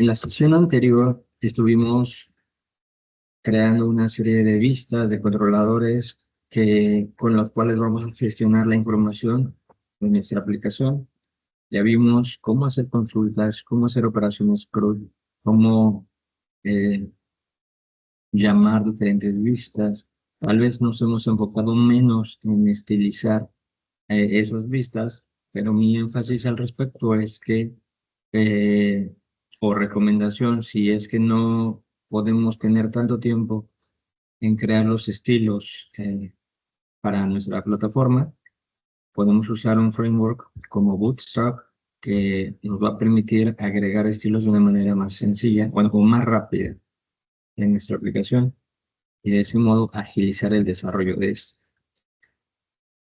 En la sesión anterior estuvimos creando una serie de vistas de controladores con los cuales vamos a gestionar la información de nuestra aplicación. Ya vimos cómo hacer consultas, cómo hacer operaciones CRUD, cómo eh, llamar diferentes vistas. Tal vez nos hemos enfocado menos en estilizar esas vistas, pero mi énfasis al respecto es que, eh, o recomendación, si es que no podemos tener tanto tiempo en crear los estilos para nuestra plataforma, podemos usar un framework como Bootstrap que nos va a permitir agregar estilos de una manera más sencilla, bueno, o más rápida en nuestra aplicación y de ese modo agilizar el desarrollo de esto.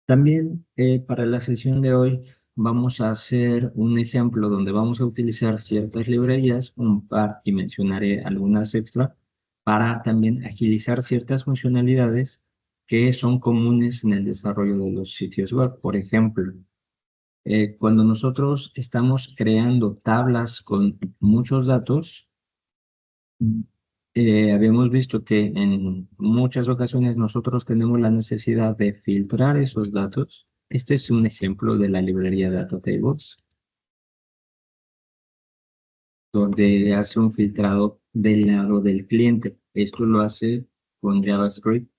También para la sesión de hoy vamos a hacer un ejemplo donde vamos a utilizar ciertas librerías, un par, y mencionaré algunas extra, para también agilizar ciertas funcionalidades que son comunes en el desarrollo de los sitios web. Por ejemplo, cuando nosotros estamos creando tablas con muchos datos, habíamos visto que en muchas ocasiones nosotros tenemos la necesidad de filtrar esos datos. Este es un ejemplo de la librería Data Tables, donde hace un filtrado del lado del cliente. Esto lo hace con JavaScript.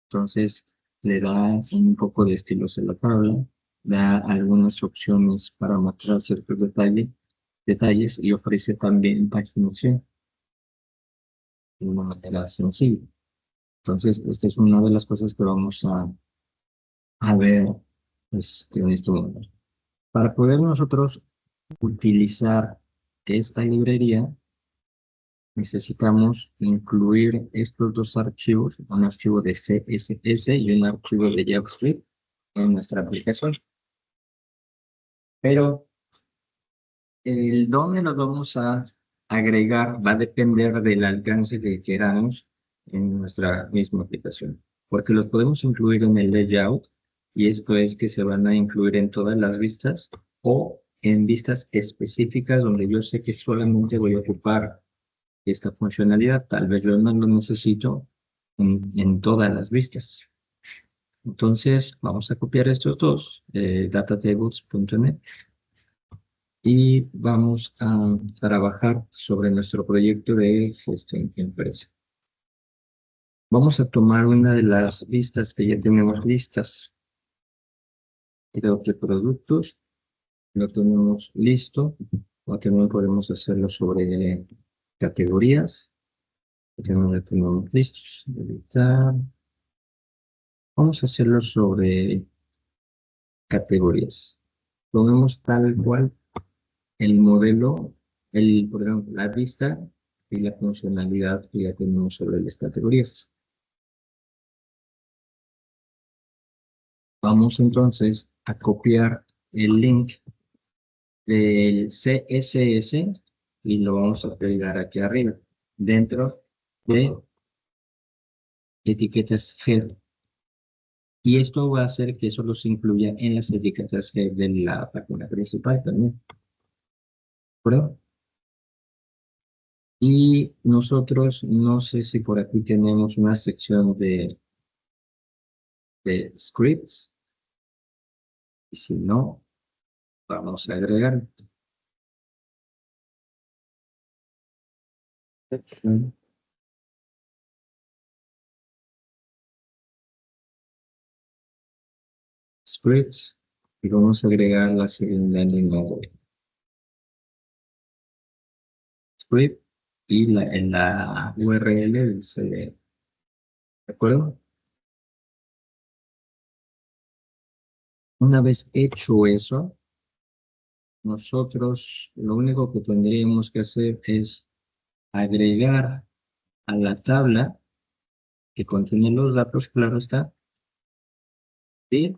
Entonces le da un poco de estilos en la tabla, da algunas opciones para mostrar ciertos detalles y ofrece también paginación de una manera sencilla. Entonces, esta es una de las cosas que vamos a ver en este momento. Para poder nosotros utilizar esta librería, necesitamos incluir estos dos archivos, un archivo de CSS y un archivo de JavaScript en nuestra aplicación. Pero el dónde los vamos a agregar va a depender del alcance que queramos en nuestra misma aplicación, porque los podemos incluir en el layout, y esto es que se van a incluir en todas las vistas o en vistas específicas donde yo sé que solamente voy a ocupar esta funcionalidad. Tal vez yo no lo necesito en todas las vistas. Entonces, vamos a copiar estos dos, datatables.net, y vamos a trabajar sobre nuestro proyecto de gestión de empresa. Vamos a tomar una de las vistas que ya tenemos listas. Creo que productos lo tenemos listo, o también podemos hacerlo sobre categorías. También lo tenemos listos. Editar. Vamos a hacerlo sobre categorías. Ponemos tal cual el modelo, por ejemplo, la vista y la funcionalidad que ya tenemos sobre las categorías. Vamos entonces a copiar el link del CSS y lo vamos a pegar aquí arriba, dentro de etiquetas head. Y esto va a hacer que eso los incluya en las etiquetas head de la página principal también. ¿Verdad? Y nosotros, no sé si por aquí tenemos una sección de scripts. Y si no, vamos a agregar scripts y vamos a agregar la segunda línea de script y en la URL dice, ¿de acuerdo? Una vez hecho eso, nosotros lo único que tendríamos que hacer es agregar a la tabla que contiene los datos, claro está, y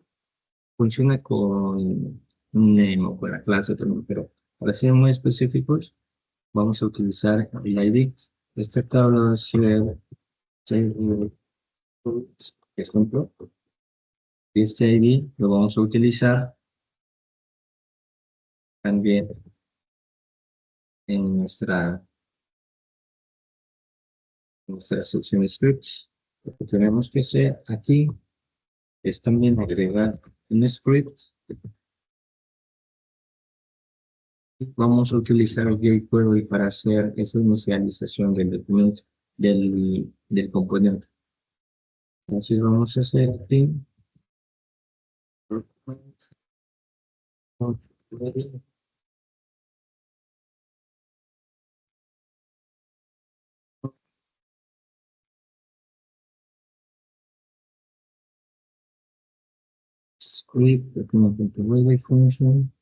funciona con un name o con la clase también, pero para ser muy específicos, vamos a utilizar el ID. Esta tabla va a ser, por ejemplo, y este ID lo vamos a utilizar también en nuestra sección de scripts. Lo que tenemos que hacer aquí es también agregar un script. Vamos a utilizar jQuery para hacer esa inicialización del documento, del componente. Entonces vamos a hacer aquí script, document.relay function,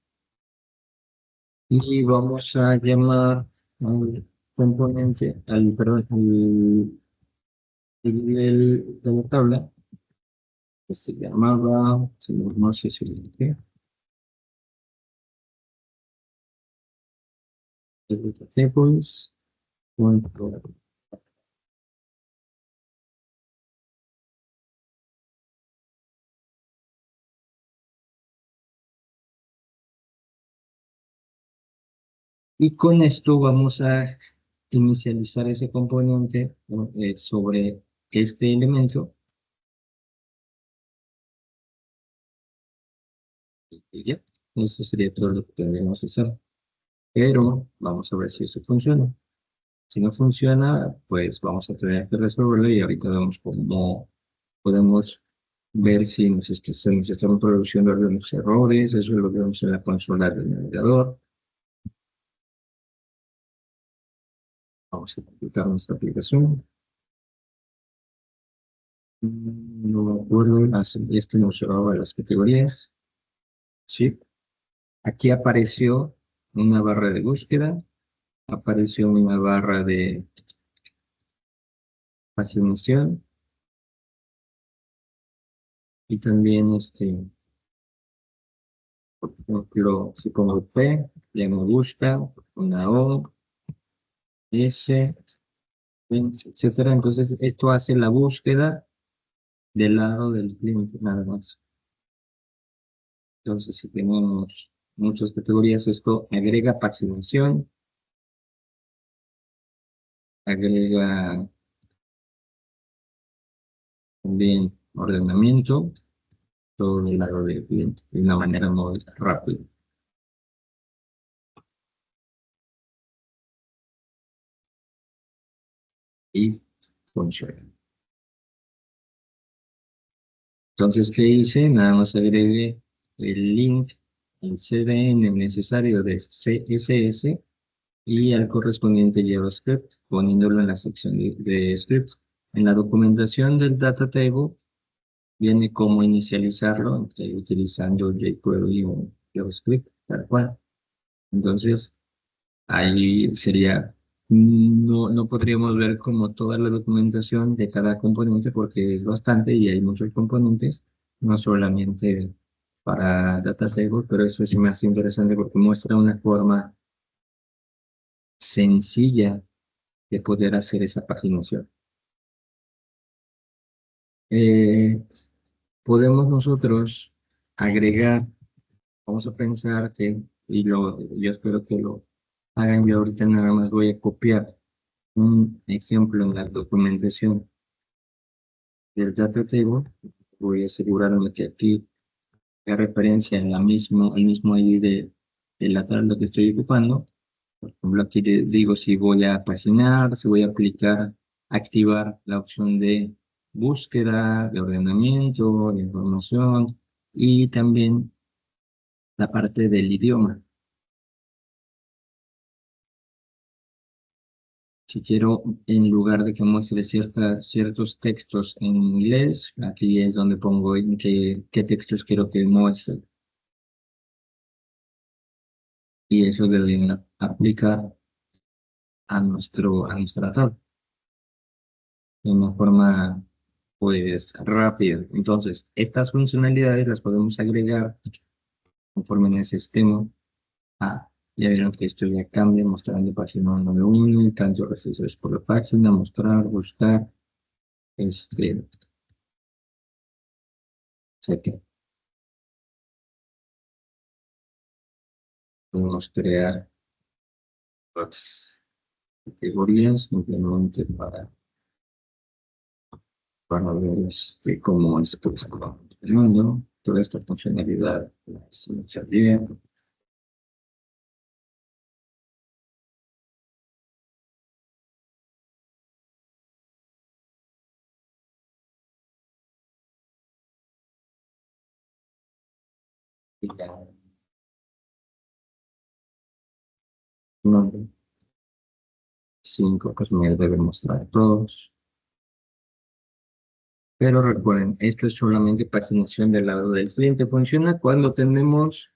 y vamos a llamar al componente, perdón, de la tabla, que se llamaba, no sé si lo dije, tables, y con esto vamos a inicializar ese componente, ¿no? Sobre este elemento, y ya, eso sería todo lo que tendríamos que hacer. Pero vamos a ver si esto funciona. Si no funciona, pues vamos a tener que resolverlo y ahorita vemos cómo podemos ver si se nos están produciendo algunos errores. Eso lo vemos en la consola del navegador. Vamos a completar nuestra aplicación. No me acuerdo, este nos llevaba a las categorías. Sí, aquí apareció una barra de búsqueda, apareció una barra de paginación y también por ejemplo, si pongo P, le me busca, una O, S, etcétera. Entonces, esto hace la búsqueda del lado del cliente, nada más. Entonces, si tenemos muchas categorías, esto agrega paginación, agrega también ordenamiento, todo del lado del cliente, de una manera muy rápida. Y funciona. Entonces, ¿qué hice? Nada más agregué el link, el CDN necesario de CSS y al correspondiente JavaScript, poniéndolo en la sección de scripts. En la documentación del data table viene cómo inicializarlo, utilizando jQuery o JavaScript, tal cual. Entonces, ahí sería, no podríamos ver como toda la documentación de cada componente porque es bastante y hay muchos componentes, no solamente para data table, pero eso sí me hace interesante porque muestra una forma sencilla de poder hacer esa paginación. Eh, Podemos nosotros agregar, vamos a pensar que, yo espero que lo hagan, yo ahorita nada más voy a copiar un ejemplo en la documentación del data table, voy a asegurarme que aquí hay referencia en el mismo ID de la tabla que estoy ocupando. Por ejemplo, aquí digo si voy a paginar, si voy a activar la opción de búsqueda, de ordenamiento, de información y también la parte del idioma. Si quiero, en lugar de que muestre ciertos textos en inglés, aquí es donde pongo en qué textos quiero que muestre. Y eso debe aplicar a nuestra tabla de una forma, pues, rápida. Entonces, estas funcionalidades las podemos agregar conforme necesitemos. Ya vieron que esto ya cambia, mostrando página número 1, tantos registros por la página, mostrar, buscar, etcétera. Podemos crear las categorías, simplemente para ver cómo esto está funcionando, toda esta funcionalidad se usaría. Y ya, nombre 5, pues me debe mostrar todos. Pero recuerden, esto es solamente paginación del lado del cliente. Funciona cuando tenemos,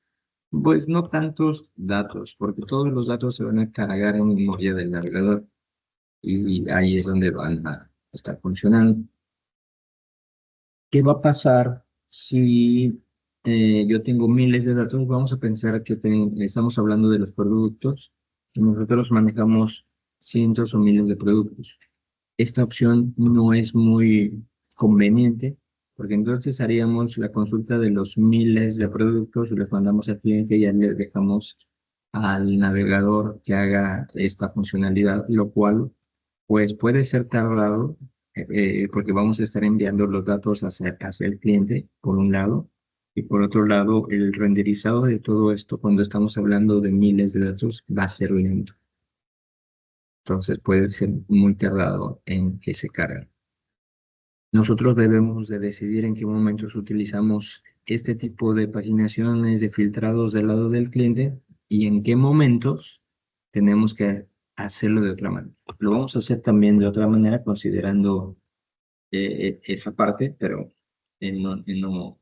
pues, no tantos datos, porque todos los datos se van a cargar en memoria del navegador y ahí es donde van a estar funcionando. ¿Qué va a pasar si yo tengo miles de datos? Vamos a pensar que estamos hablando de los productos y nosotros manejamos cientos o miles de productos. Esta opción no es muy conveniente, porque entonces haríamos la consulta de los miles de productos y los mandamos al cliente y ya le dejamos al navegador que haga esta funcionalidad, lo cual pues puede ser tardado, porque vamos a estar enviando los datos hacia el cliente, por un lado, y por otro lado, el renderizado de todo esto, cuando estamos hablando de miles de datos, va a ser lento. Entonces puede ser muy tardado en que se cargue. Nosotros debemos de decidir en qué momentos utilizamos este tipo de paginaciones, de filtrados del lado del cliente y en qué momentos tenemos que hacerlo de otra manera. Lo vamos a hacer también de otra manera considerando esa parte, pero no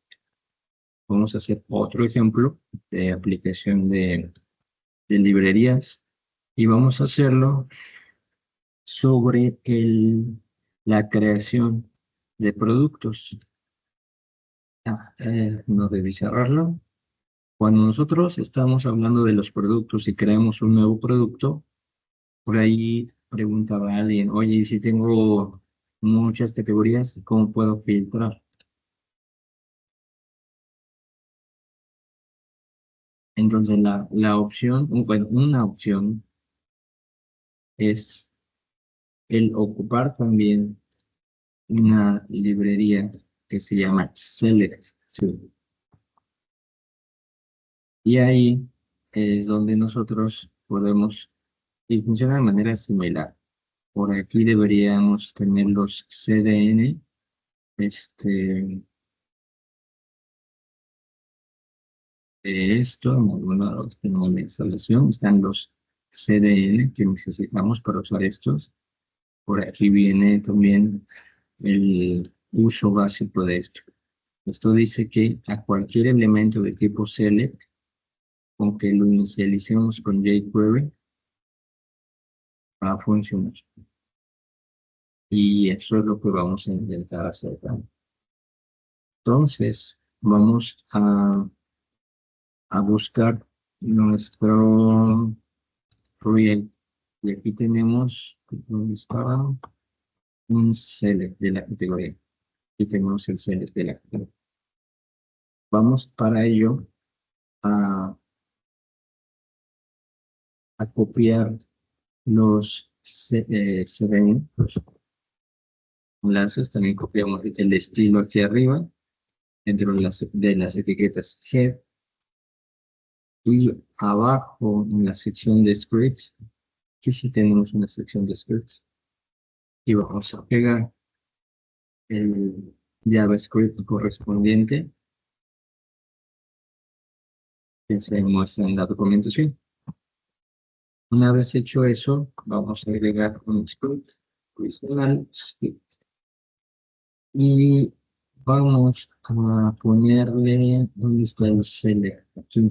vamos a hacer otro ejemplo de aplicación de librerías y vamos a hacerlo sobre la creación de productos. No debí cerrarlo. Cuando nosotros estamos hablando de los productos y creamos un nuevo producto, por ahí preguntaba a alguien, oye, ¿y si tengo muchas categorías, cómo puedo filtrar? Entonces, la opción, bueno, una opción es el ocupar también una librería que se llama Select To. Y ahí es donde nosotros podemos, y funciona de manera similar. Por aquí deberíamos tener los CDN, este, de esto, en algún lado tenemos la instalación, están los CDN que necesitamos para usar estos. Por aquí viene también el uso básico de esto. Esto dice que a cualquier elemento de tipo select, aunque lo inicialicemos con jQuery, va a funcionar. Y eso es lo que vamos a intentar hacer. Entonces, vamos a buscar nuestro proyecto. Y aquí tenemos, ¿dónde estaba? Un select de la categoría. Aquí tenemos el select de la categoría. Vamos para ello a, a copiar los CDN, los enlaces. También copiamos el estilo aquí arriba, dentro de las etiquetas head. Y abajo, en la sección de scripts, aquí sí tenemos una sección de scripts. Y vamos a pegar el JavaScript correspondiente que se muestra en la documentación. Una vez hecho eso, vamos a agregar un script, adicional script. Y vamos a ponerle, ¿dónde está el select? Aquí.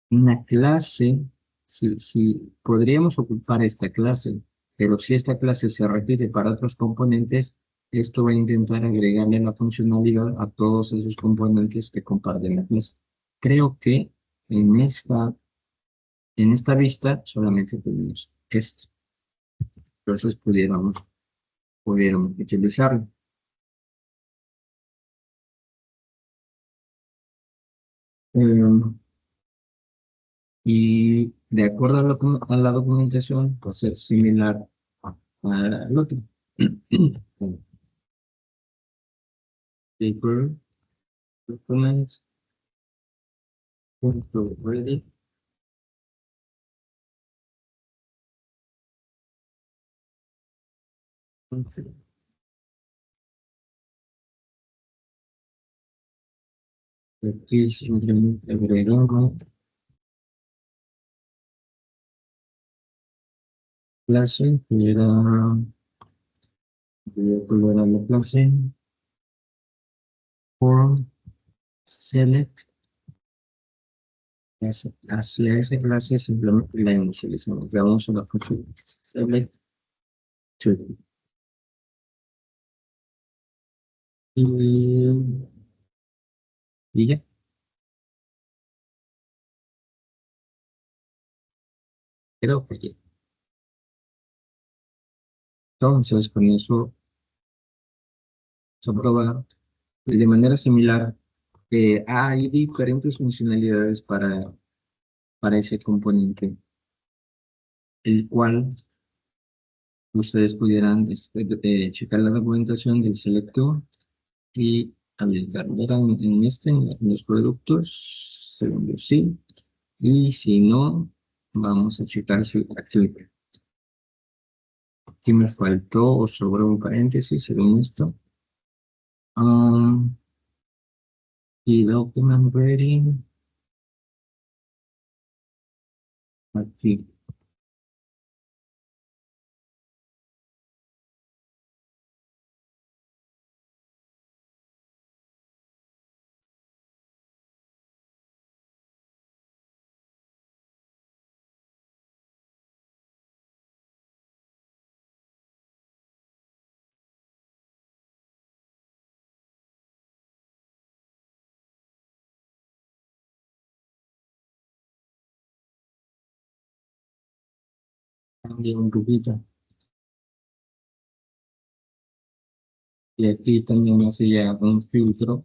Una clase, si podríamos ocupar esta clase, pero si esta clase se repite para otros componentes, esto va a intentar agregarle la funcionalidad a todos esos componentes que comparten la clase. Creo que en esta vista solamente tenemos esto. Entonces pudiéramos utilizarlo. y de acuerdo a la documentación, va a ser similar al otro. Paper, documents, punto ready. Aquí simplemente agregamos clase, que era, voy a volver a la clase, form, select, hacia esa clase simplemente la inicializamos. Le damos a la función select to. Y, y ya. Creo que ya. Entonces, con eso se prueba de manera similar que hay diferentes funcionalidades para ese componente, el cual ustedes pudieran checar la documentación del selector y habilitar. Verán en los productos, según yo sí, y si no, vamos a checar si aquí me faltó o sobró un paréntesis, según esto. Y document ready, aquí. Cambia un poquito. Y aquí también hace ya un filtro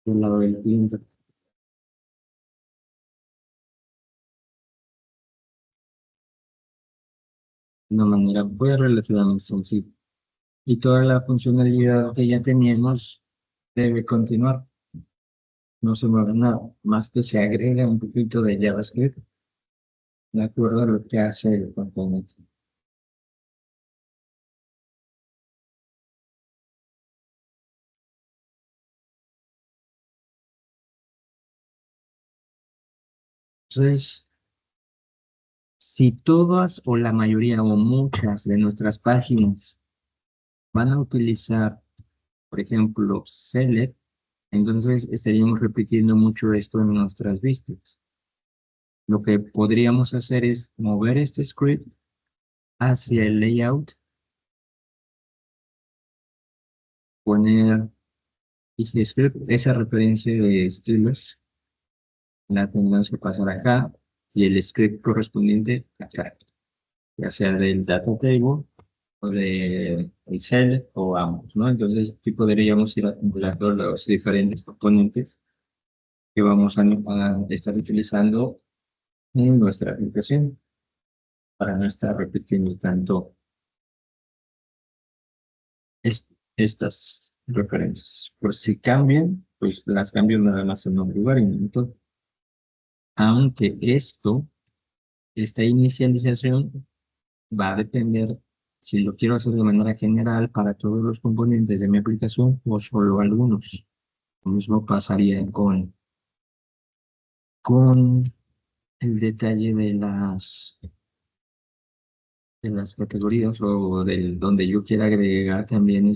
del lado del cliente de una manera pues relativamente sencilla. Y toda la funcionalidad que ya teníamos debe continuar. No se mueve nada, más que se agrega un poquito de JavaScript de acuerdo a lo que hace el componente. Entonces, si todas o la mayoría o muchas de nuestras páginas van a utilizar, por ejemplo, select, entonces estaríamos repitiendo mucho esto en nuestras vistas. Lo que podríamos hacer es mover este script hacia el layout, poner script, esa referencia de estilos, la tendremos que pasar acá y el script correspondiente acá, ya sea del data table o de Excel o ambos, ¿no? Entonces aquí podríamos ir acumulando los diferentes componentes que vamos a estar utilizando en nuestra aplicación para no estar repitiendo tanto estas referencias. Por si cambian, pues las cambio nada más en un lugar y no en todo. Aunque esta inicialización va a depender si lo quiero hacer de manera general para todos los componentes de mi aplicación o solo algunos. Lo mismo pasaría con el detalle de las categorías o del donde yo quiera agregar también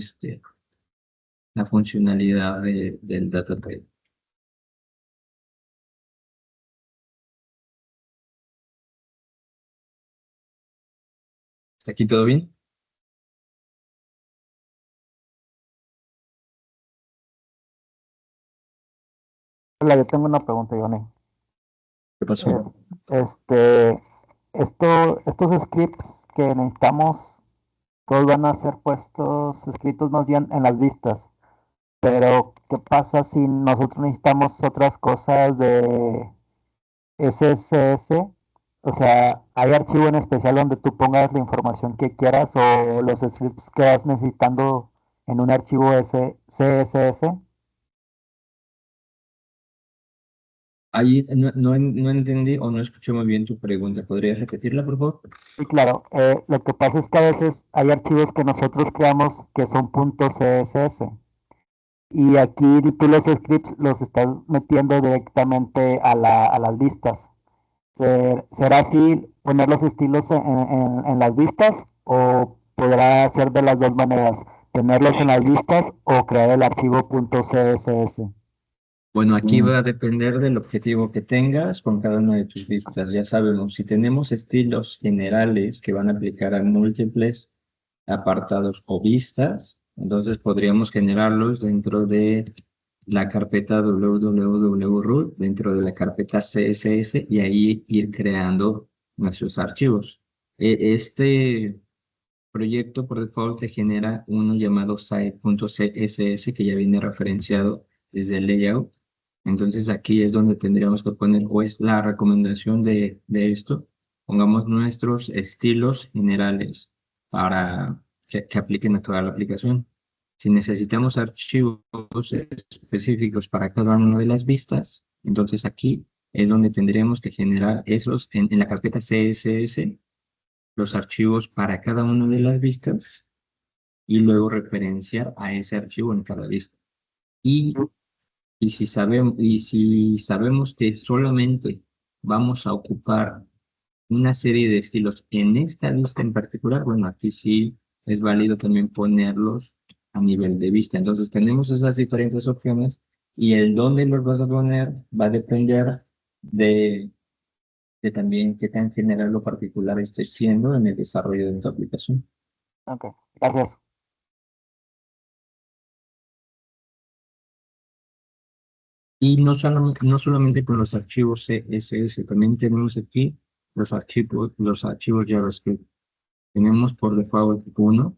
la funcionalidad del data type. ¿Está aquí todo bien? Hola, yo tengo una pregunta, Johnny. ¿Qué pasó? Eh, este, estos scripts que necesitamos, todos van a ser puestos, escritos más bien en las vistas. Pero, ¿qué pasa si nosotros necesitamos otras cosas SSS, o sea, ¿hay archivo en especial donde tú pongas la información que quieras o los scripts que vas necesitando en un archivo CSS? Ahí no entendí o no escuché muy bien tu pregunta. ¿Podrías repetirla, por favor? Sí, claro. Lo que pasa es que a veces hay archivos que nosotros creamos que son .css y aquí tú los scripts los estás metiendo directamente a las vistas. ¿Será así poner los estilos en las vistas o podrá ser de las dos maneras? ¿Tenerlos en las vistas o crear el archivo .css? Bueno, aquí va a depender del objetivo que tengas con cada una de tus vistas. Ya sabemos, si tenemos estilos generales que van a aplicar a múltiples apartados o vistas, entonces podríamos generarlos dentro de la carpeta www.root, dentro de la carpeta CSS y ahí ir creando nuestros archivos. Este proyecto por default te genera uno llamado site.css que ya viene referenciado desde el layout. Entonces aquí es donde tendríamos que poner, o es la recomendación de esto, pongamos nuestros estilos generales para que apliquen a toda la aplicación. Si necesitamos archivos específicos para cada una de las vistas, entonces aquí es donde tendríamos que generar esos en la carpeta CSS los archivos para cada una de las vistas y luego referenciar a ese archivo en cada vista. Y, y si sabemos que solamente vamos a ocupar una serie de estilos en esta vista en particular, bueno, aquí sí es válido también ponerlos a nivel de vista. Entonces tenemos esas diferentes opciones y el dónde los vas a poner va a depender de, de también qué tan general o particular estés siendo en el desarrollo de tu aplicación. Ok, gracias. Y no solamente con los archivos CSS, también tenemos aquí los archivos JavaScript. Tenemos por default uno,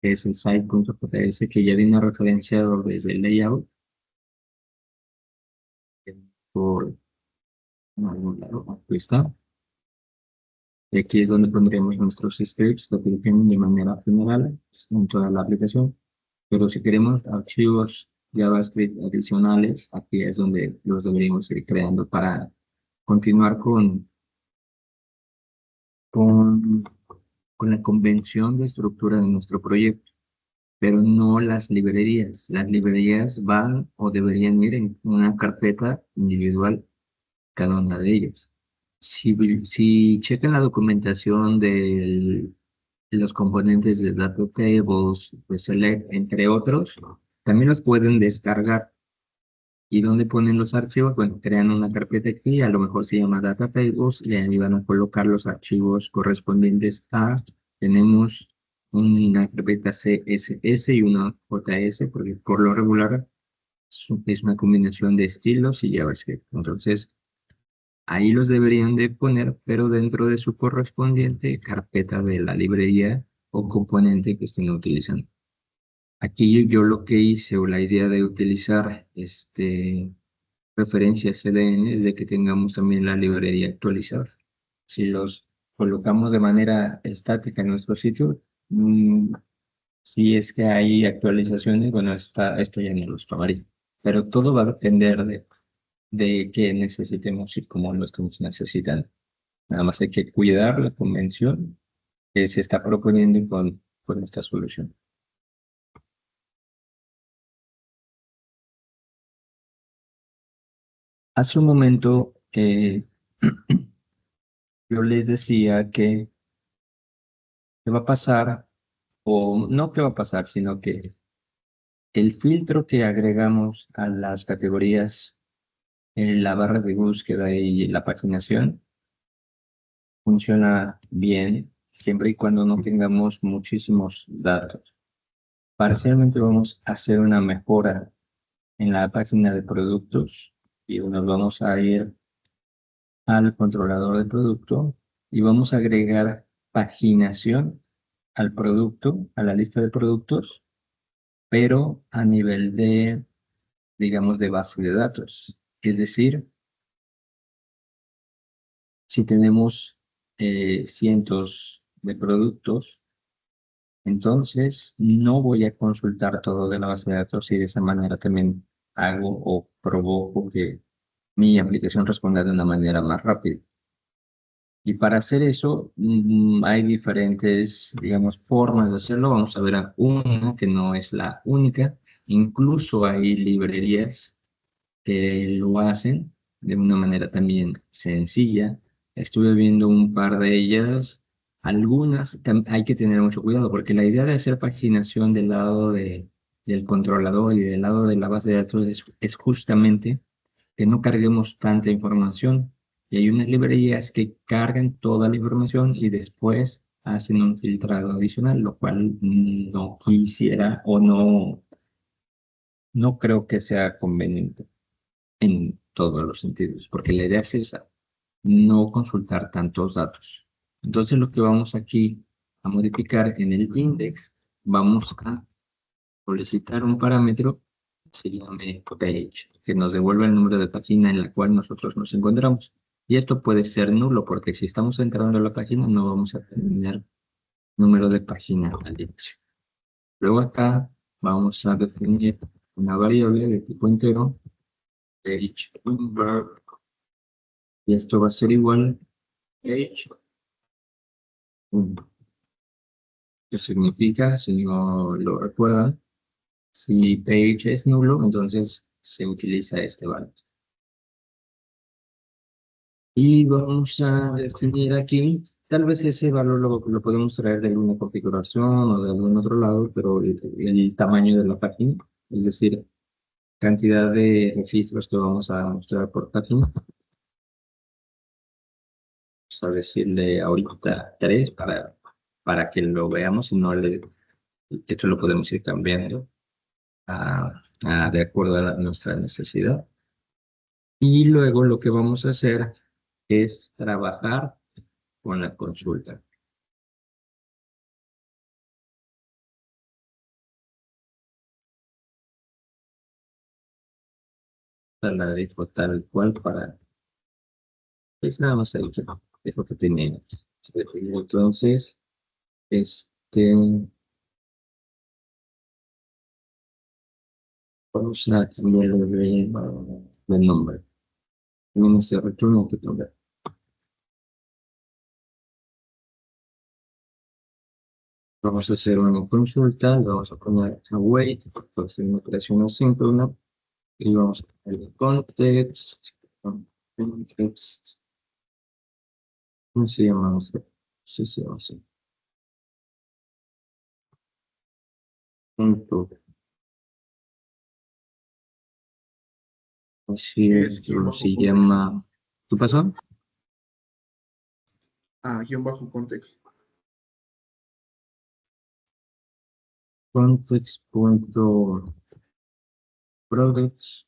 que es el site.js, que ya viene referenciado desde el layout, por en algún lado, aquí está. Y aquí es donde pondremos nuestros scripts que apliquen de manera general pues, en toda la aplicación. Pero si queremos archivos JavaScript adicionales, aquí es donde los deberíamos ir creando para continuar con, con la convención de estructura de nuestro proyecto, pero no las librerías. Las librerías van o deberían ir en una carpeta individual, cada una de ellas. Si checan la documentación de los componentes de Data Tables, de Select, entre otros, también los pueden descargar. ¿Y dónde ponen los archivos? Bueno, crean una carpeta aquí, a lo mejor se llama Data Tables, y ahí van a colocar los archivos correspondientes a, tenemos una carpeta CSS y una JS, porque por lo regular es una combinación de estilos y JavaScript. Entonces, ahí los deberían de poner, pero dentro de su correspondiente carpeta de la librería o componente que estén utilizando. Aquí yo lo que hice o la idea de utilizar referencias CDN es de que tengamos también la librería actualizada. Si los colocamos de manera estática en nuestro sitio, si es que hay actualizaciones, bueno, esto ya no los tomaría. Pero todo va a depender de qué necesitemos y cómo lo estamos necesitando. Nada más hay que cuidar la convención que se está proponiendo con esta solución. Hace un momento yo les decía que qué va a pasar, o no qué va a pasar, sino que el filtro que agregamos a las categorías en la barra de búsqueda y la paginación funciona bien siempre y cuando no tengamos muchísimos datos. Parcialmente vamos a hacer una mejora en la página de productos y nos vamos a ir al controlador de producto y vamos a agregar paginación al producto, a la lista de productos, pero a nivel de, digamos, de base de datos. Es decir, Si tenemos cientos de productos, entonces no voy a consultar todo de la base de datos y de esa manera también hago o provoco que mi aplicación responda de una manera más rápida. Y para hacer eso, hay diferentes, digamos, formas de hacerlo. Vamos a ver una que no es la única. Incluso hay librerías que lo hacen de una manera también sencilla. Estuve viendo un par de ellas. Algunas hay que tener mucho cuidado porque la idea de hacer paginación del lado del controlador y del lado de la base de datos es justamente que no carguemos tanta información. Y hay unas librerías que cargan toda la información y después hacen un filtrado adicional, lo cual no quisiera o no creo que sea conveniente en todos los sentidos, porque la idea es esa, no consultar tantos datos. Entonces lo que vamos aquí a modificar en el index, vamos a solicitar un parámetro que se llame page, que nos devuelva el número de página en la cual nosotros nos encontramos. Y esto puede ser nulo, porque si estamos entrando a la página no vamos a tener número de página al inicio. Luego acá vamos a definir una variable de tipo entero, page number, y esto va a ser igual a page 1. ¿Qué significa? Si no lo recuerdan, si page es nulo, entonces se utiliza este valor. Y vamos a definir aquí, tal vez ese valor lo podemos traer de alguna configuración o de algún otro lado, pero el tamaño de la página, es decir, cantidad de registros que vamos a mostrar por página. Vamos a decirle ahorita 3 para que lo veamos y no esto lo podemos ir cambiando de acuerdo a nuestra necesidad. Y luego lo que vamos a hacer es trabajar con la consulta. La dejo tal cual es nada más ahí, es lo que tiene. Entonces, vamos a cambiarle de nombre. En ese retorno que tomar. Vamos a hacer una consulta, vamos a poner await, para hacer una operación asíncrona, y vamos a poner el context, ¿cómo se llama? Sí, se llama así. Punto. Así es, guión se bajo llama. ¿Qué pasó? guión bajo contexto. Context.products.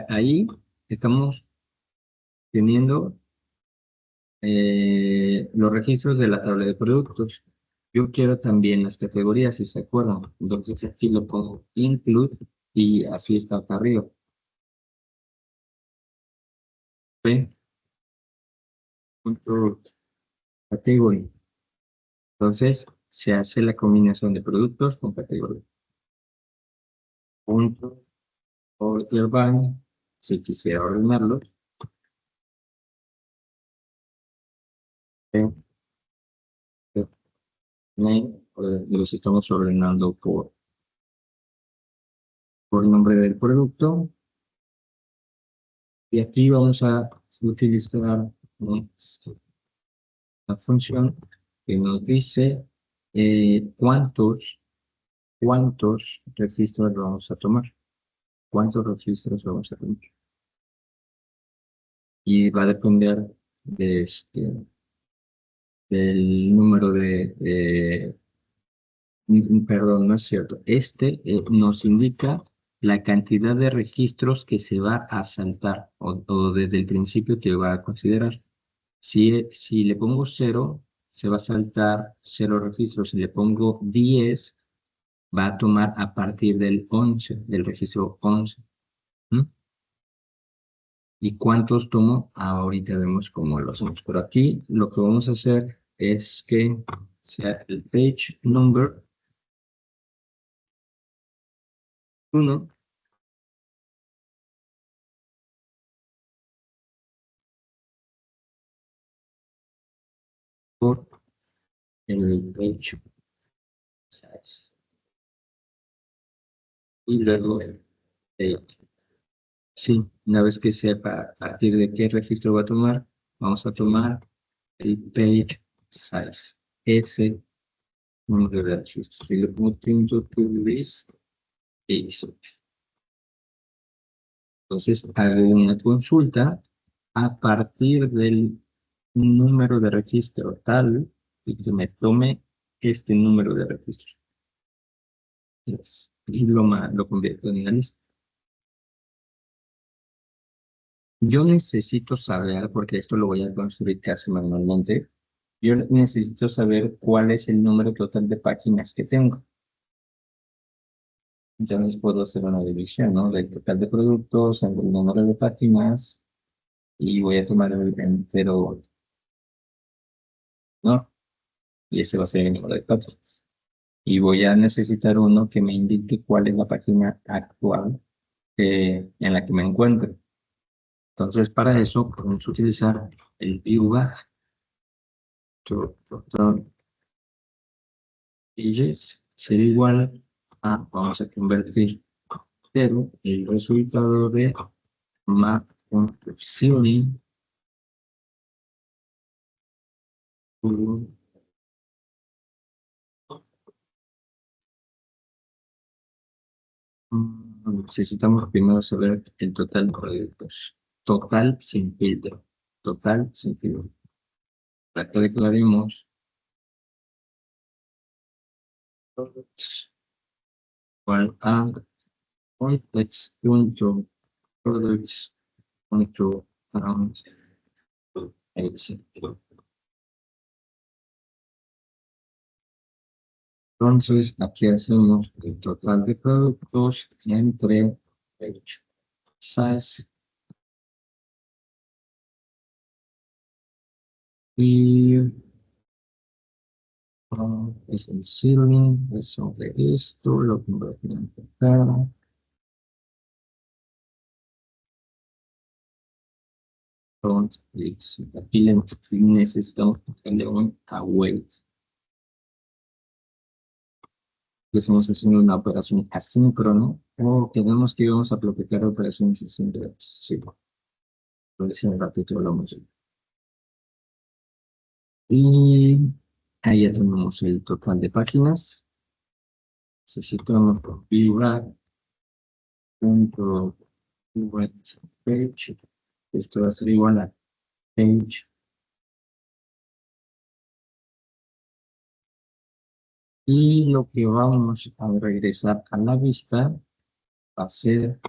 Ahí estamos teniendo los registros de la tabla de productos. Yo quiero también las categorías, si se acuerdan. Entonces aquí lo pongo include y así está acá arriba. ¿Ven? Punto category. Entonces se hace la combinación de productos con categoría. Punto order by, si quisiera ordenarlo. ¿Ven? Name, los estamos ordenando por nombre del producto. Y aquí vamos a utilizar una función que nos dice cuántos registros vamos a tomar. ¿Cuántos registros vamos a tomar? Y va a depender del número perdón, no es cierto. Nos indica la cantidad de registros que se va a saltar o desde el principio que va a considerar. Si le pongo 0, se va a saltar 0 registros. Si le pongo 10, va a tomar a partir del 11, del registro 11. ¿Mm? ¿Y cuántos tomo? Ahorita vemos cómo lo hacemos. Pero aquí lo que vamos a hacer es que sea el page number 1 por el page size. Y luego el page. Sí, una vez que sepa a partir de qué registro va a tomar, vamos a tomar el page size. Ese número de registros. Y lo pongo into to list is. Entonces hago una consulta a partir del número de registro tal y que me tome este número de registros. Y lo convierto en una lista. Yo necesito saber, porque esto lo voy a construir casi manualmente, yo necesito saber cuál es el número total de páginas que tengo. Entonces puedo hacer una división, ¿no? Del total de productos, el número de páginas, y voy a tomar el entero, ¿no? Y ese va a ser el número de páginas. Y voy a necesitar uno que me indique cuál es la página actual en la que me encuentro. Entonces, para eso podemos utilizar el viewBag. Total digits será igual a, vamos a convertir 0, el resultado de map.ceiling necesitamos primero saber el total de productos. Total sin filtro. Total sin filtro. Para que declaremos igual a context.products.count. Entonces, aquí hacemos el total de productos entre page size y es el ceiling, es sobre esto, lo que voy a implementar. Entonces, aquí necesitamos ponerle un await. Estamos haciendo una operación asíncrono o queremos que íbamos a planificar operaciones asíncronas. Sí, por decir un ratito hablamos de. Y ahí ya tenemos el total de páginas. Necesitamos configurar punto page. Esto va a ser igual a page. Y lo que vamos a regresar a la vista va a ser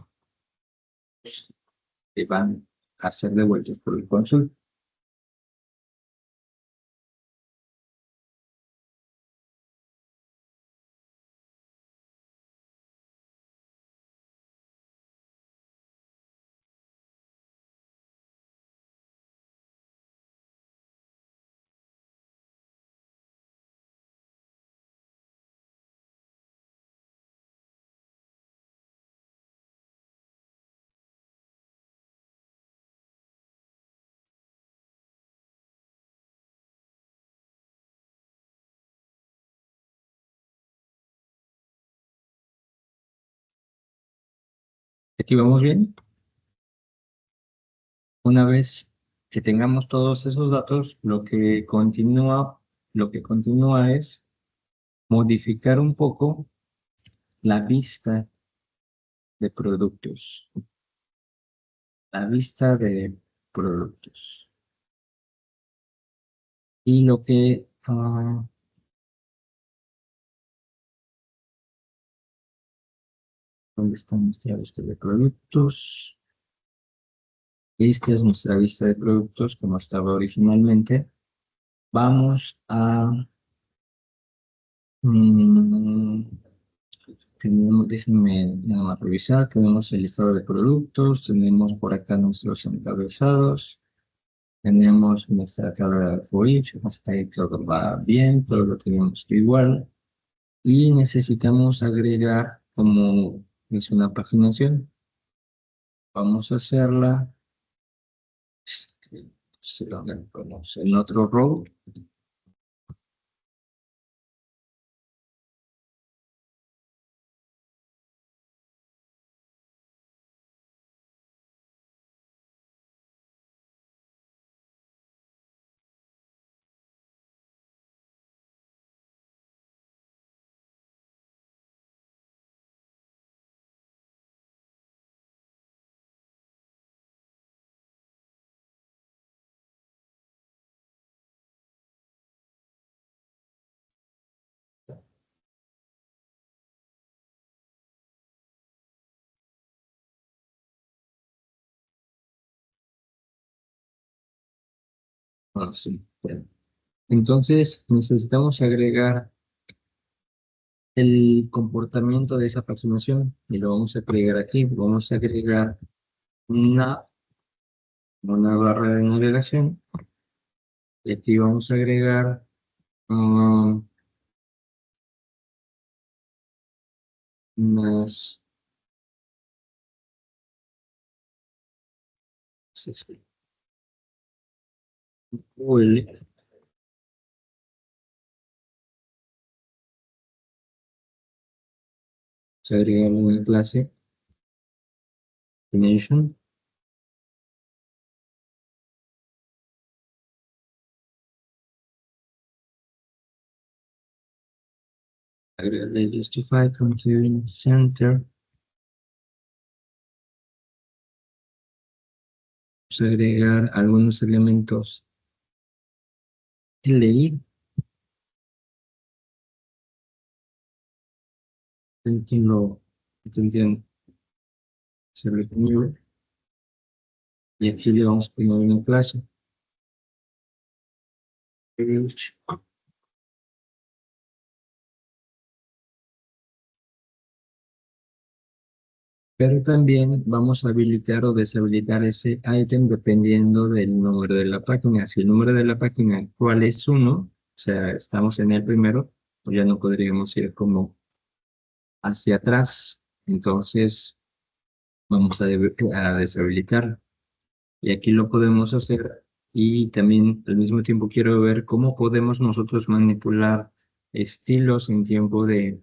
que van a ser devueltos por el cónsul. Aquí vamos bien. Una vez que tengamos todos esos datos, lo que continúa es modificar un poco la vista de productos. La vista de productos. Y lo que ¿dónde está nuestra vista de productos? Esta es nuestra vista de productos como estaba originalmente. Vamos a tenemos, déjenme nada más revisar, tenemos el listado de productos, tenemos por acá nuestros encabezados, tenemos nuestra tabla for each, hasta ahí todo va bien, todo lo tenemos igual, y necesitamos agregar como es una paginación, vamos a hacerla, se lo ponemos en otro row, así. Entonces necesitamos agregar el comportamiento de esa aproximación y lo vamos a agregar aquí. Vamos a agregar una, una barra de navegación y aquí vamos a agregar unas UL, se agrega una clase destination, agregarle justify contain center, vamos a agregar algunos elementos LI, entiendo, se refiere, y aquí le vamos a poner una clase. Pero también vamos a habilitar o deshabilitar ese ítem dependiendo del número de la página. Si el número de la página actual es 1, o sea, estamos en el primero, pues ya no podríamos ir como hacia atrás. Entonces, vamos a deshabilitar. Y aquí lo podemos hacer. Y también al mismo tiempo quiero ver cómo podemos nosotros manipular estilos en tiempo eh,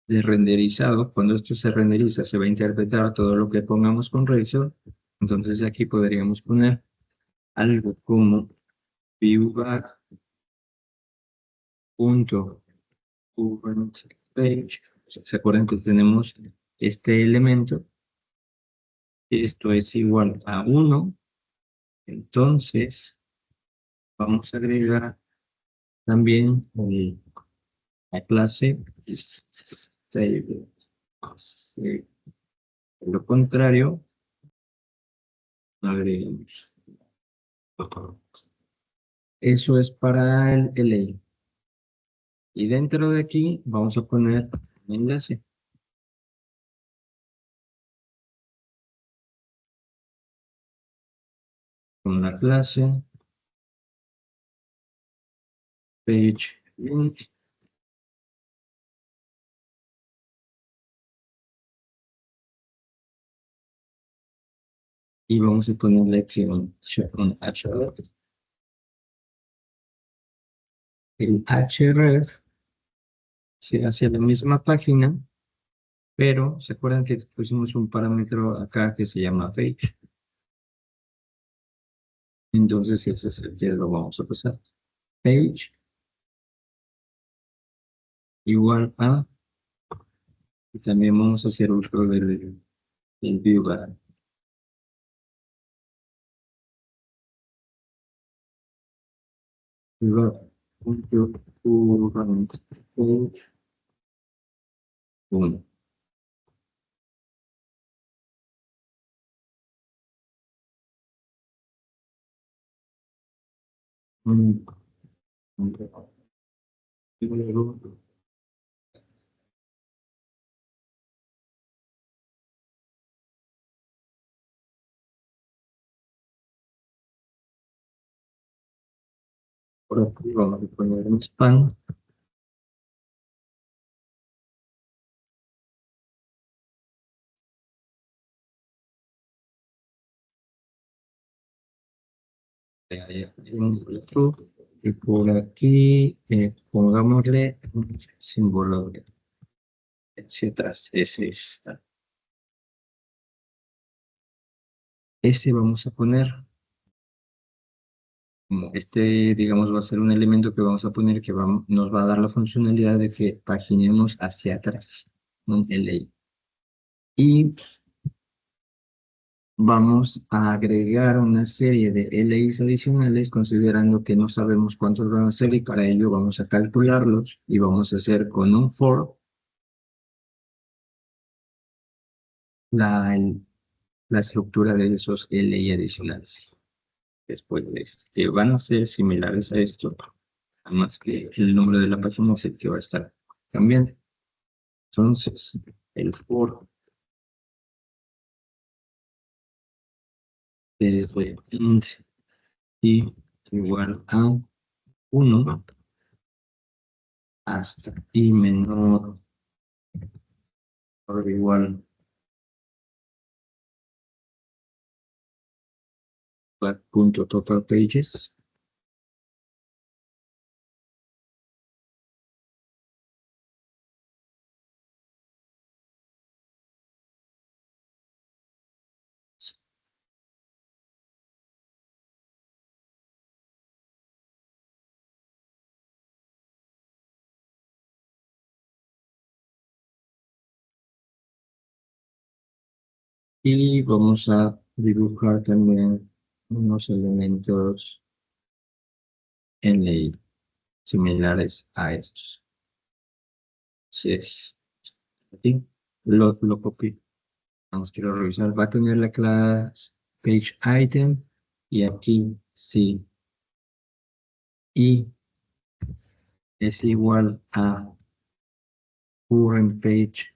de renderizado. Cuando esto se renderiza, se va a interpretar todo lo que pongamos con Razor. Entonces aquí podríamos poner algo como viewBar.currentPage. ¿Se acuerdan que tenemos este elemento? Esto es igual a 1. Entonces vamos a agregar también la clase stable. Lo contrario, agregamos. Eso es para el LA. Y dentro de aquí vamos a poner un enlace. Con la clase page link. Y vamos a ponerle aquí un href. El href se hace la misma página, pero ¿se acuerdan que pusimos un parámetro acá que se llama page? Entonces ese es el que lo vamos a pasar. Page igual a, y también vamos a hacer uso del viewBar. ViewBar.currentPage 1. Luego, por aquí vamos a poner un span. Hay un otro, y por aquí pongámosle un símbolo de etcétera. Ese está. Ese vamos a poner. Como este, digamos, va a ser un elemento que vamos a poner que nos va a dar la funcionalidad de que paginemos hacia atrás, un LI. Y vamos a agregar una serie de LIs adicionales considerando que no sabemos cuántos van a ser y para ello vamos a calcularlos y vamos a hacer con un for la estructura de esos LI adicionales. Después de esto, que van a ser similares a esto, además que el número de la página es el que va a estar cambiando. Entonces, el for desde int y igual a 1 hasta i menor o igual a punto total pages. Y vamos a dibujar también unos elementos en ley similares a estos. Si es aquí, lo copio. Vamos, quiero revisar. Va a tener la clase page item y aquí sí. Y es igual a current page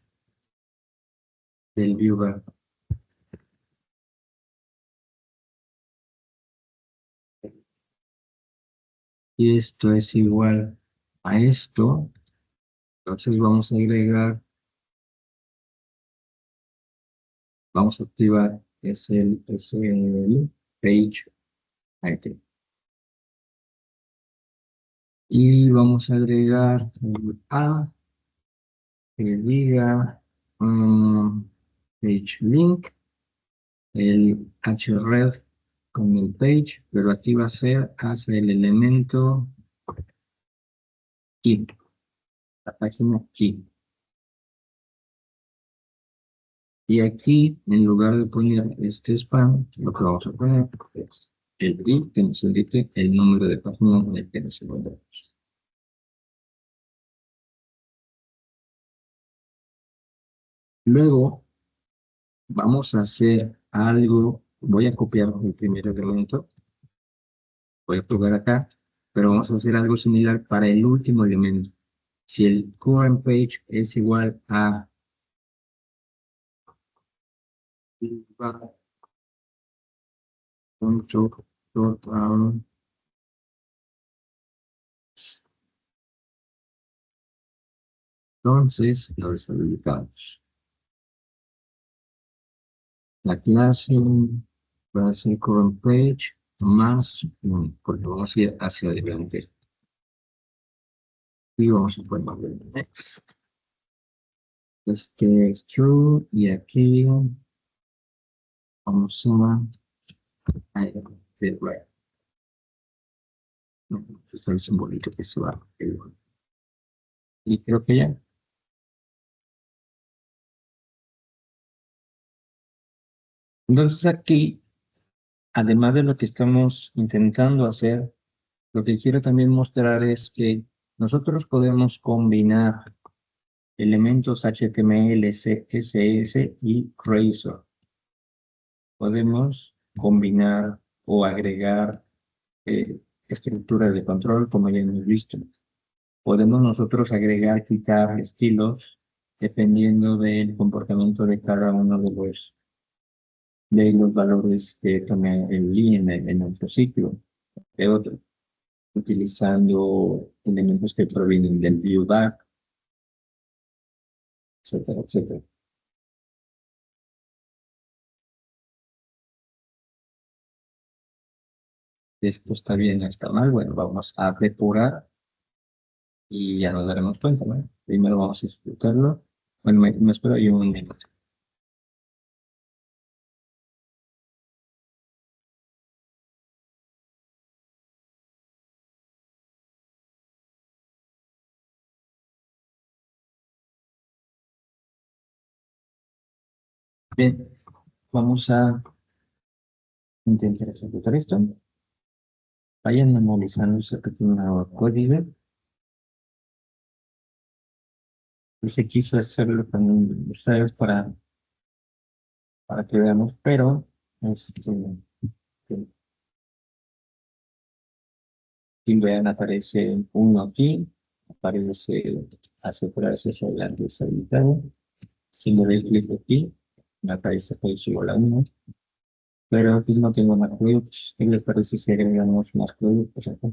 del viewer. Y esto es igual a esto. Entonces vamos a agregar, vamos a activar el page item. Y vamos a agregar el A que diga page link, el href con el page, pero aquí va a ser hacia el elemento key, la página key. Y aquí, en lugar de poner este spam, lo que vamos a poner es el link que nos indique el número de página en el que nos encontramos. Luego, vamos a hacer algo. Voy a copiar el primer elemento. Voy a pegar acá, pero vamos a hacer algo similar para el último elemento. Si el current page es igual a punto total entonces lo deshabilitamos. La clase va a ser current page más 1, porque vamos a ir hacia adelante. Y vamos a poner next. Este es true y aquí vamos a right. No, está el simbolito que se va. Y creo que ya. Entonces aquí, además de lo que estamos intentando hacer, lo que quiero también mostrar es que nosotros podemos combinar elementos HTML, CSS y Razor. Podemos combinar o agregar estructuras de control, como ya hemos visto. podemos nosotros agregar, quitar estilos dependiendo del comportamiento de cada uno de los valores que tome el li en nuestro ciclo, de otro, utilizando elementos que provienen del viewback, etcétera, etcétera. Esto está bien o está mal, bueno, vamos a depurar y ya nos daremos cuenta, ¿no? Primero vamos a disfrutarlo. Bueno, me espero ahí un minuto. Bien, vamos a intentar ejecutar esto. Vayan analizando ese pequeño código. Y se quiso hacerlo con ustedes para que veamos, pero si vean, aparece uno aquí, aparece asegurarse hacia adelante deshabilitado. Si le doy clic aquí, me aparece juicio la 1, pero aquí no tengo más productos. ¿Qué le parece si agregamos más productos acá?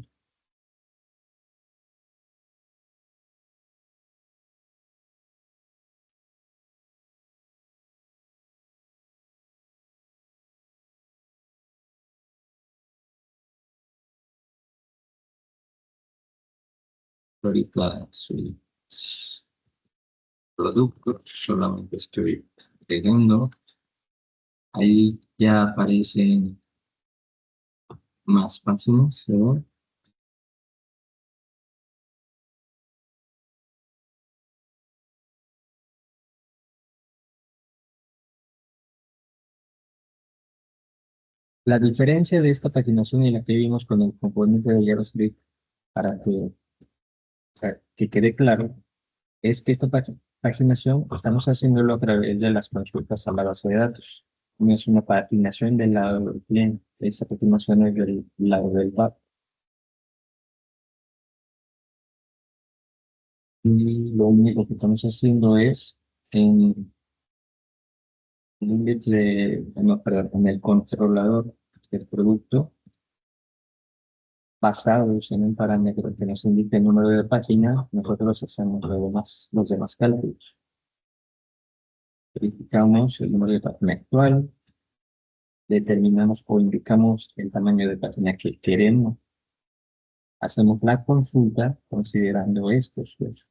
Ahorita soy producto, solamente estoy agregando. Ahí ya aparecen más páginas, ¿verdad? La diferencia de esta paginación y la que vimos con el componente de JavaScript, para que, o sea, que quede claro, es que esta paginación estamos haciéndolo a través de las consultas a la base de datos. No es una paginación del lado del cliente, esa paginación es del lado del back. Y lo único que estamos haciendo es en index de, no, perdón, en el controlador del producto, basados en un parámetro que nos indique el número de página, nosotros hacemos los demás cálculos. Verificamos el número de página actual, determinamos o indicamos el tamaño de página que queremos, hacemos la consulta considerando estos, pues,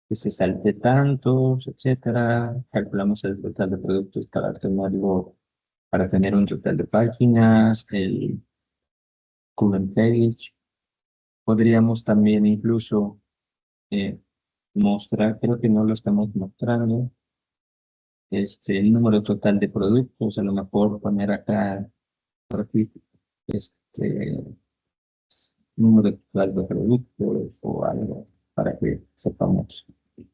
que se salte tantos, etcétera, calculamos el total de productos para tener un total de páginas, el current page. Podríamos también incluso eh, mostrar, creo que no lo estamos mostrando, el número total de productos, a lo mejor poner acá, por aquí, este, número total de productos o algo para que sepamos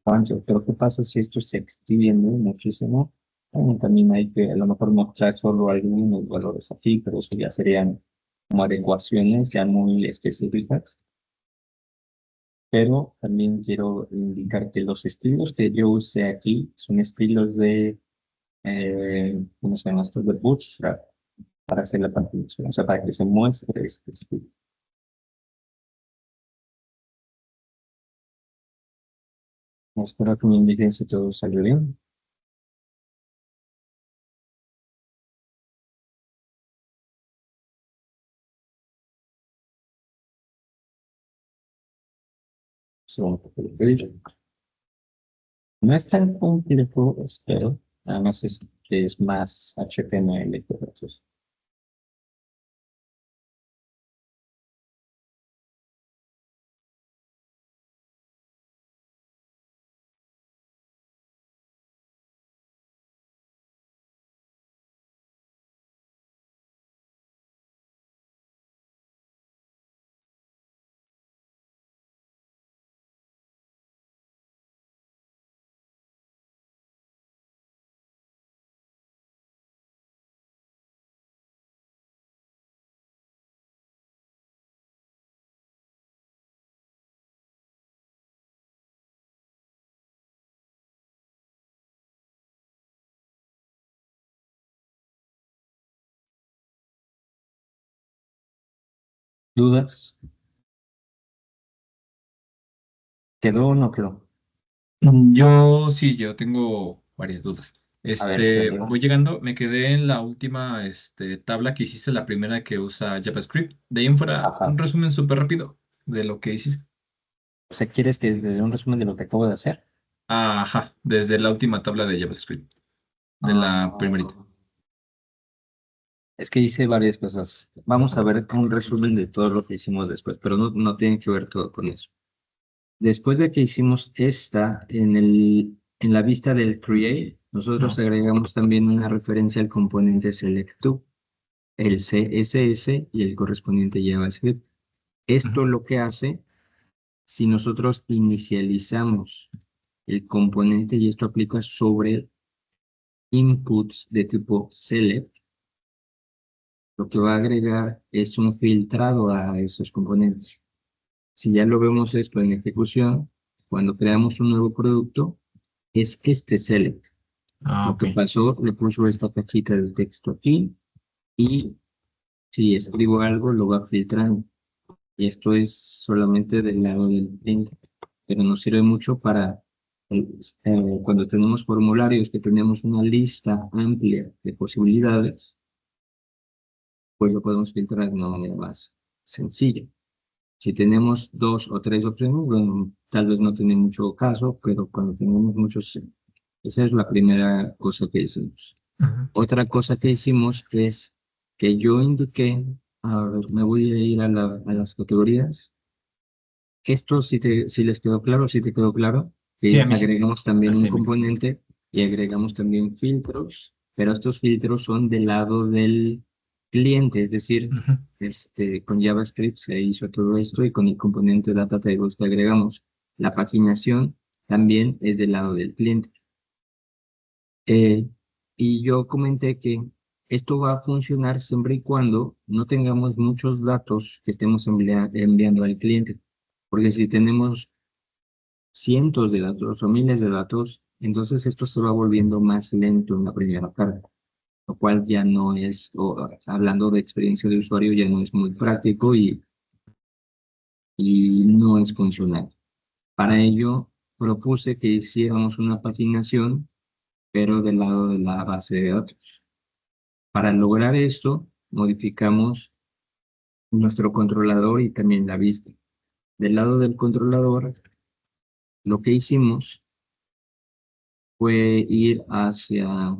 cuánto. Pero ¿qué pasa si esto se extiende muchísimo? Bueno, también hay que a lo mejor mostrar solo algunos valores aquí, pero eso ya serían como adecuaciones ya muy específicas. Pero también quiero indicar que los estilos que yo usé aquí son estilos de, ¿cómo se llama esto? De Bootstrap para hacer la partición, o sea, para que se muestre este estilo. Espero que me indiquen si todo salió bien. Son un poco de brillo. No es tan complejo, espero. Nada más es que es más HTML que otros. ¿Dudas? ¿Quedó o no quedó? Yo tengo varias dudas. A ver, Voy llegando, me quedé en la última tabla que hiciste, la primera que usa JavaScript. De ahí en fuera, un ajá. resumen súper rápido de lo que hiciste. O sea, ¿quieres que te dé un resumen de lo que acabo de hacer? Ajá, desde la última tabla de JavaScript, de la primerita. Ah, es que hice varias cosas. Vamos a ver un resumen de todo lo que hicimos después, pero no tiene que ver todo con eso. Después de que hicimos esta, en la vista del create, nosotros ¿No? agregamos también una referencia al componente select2, el CSS y el correspondiente JavaScript. Esto Ujú. lo que hace, si nosotros inicializamos el componente, y esto aplica sobre inputs de tipo select, lo que va a agregar es un filtrado a esos componentes. Si ya lo vemos esto en ejecución, cuando creamos un nuevo producto, es este select. Ah, Lo ok. que pasó, le puso esta cajita de texto aquí y si escribo algo, lo va filtrando. Y esto es solamente del lado del cliente, pero nos sirve mucho para cuando tenemos formularios que tenemos una lista amplia de posibilidades, pues lo podemos filtrar de una manera más sencilla. Si tenemos dos o tres opciones, bueno, tal vez no tiene mucho caso, pero cuando tenemos muchos, sí. Esa es la primera cosa que hicimos. Ujú. Otra cosa que hicimos es que yo indiqué, a ver, me voy a ir a las categorías. Esto si les quedó claro, si te quedó claro, Sí, a que mí sí. agregamos también Hasta un ahí me quedé. componente y agregamos también filtros, pero estos filtros son del lado del cliente, es decir, Ujú. con JavaScript se hizo todo esto y con el componente data tables que agregamos. La paginación también es del lado del cliente. Eh, y yo comenté que esto va a funcionar siempre y cuando no tengamos muchos datos que estemos enviando al cliente. Porque si tenemos cientos de datos o miles de datos, entonces esto se va volviendo más lento en la primera carga, lo cual ya no es, hablando de experiencia de usuario, ya no es muy práctico y no es funcional. Para ello, propuse que hiciéramos una paginación, pero del lado de la base de datos. Para lograr esto, modificamos nuestro controlador y también la vista. Del lado del controlador, lo que hicimos fue ir hacia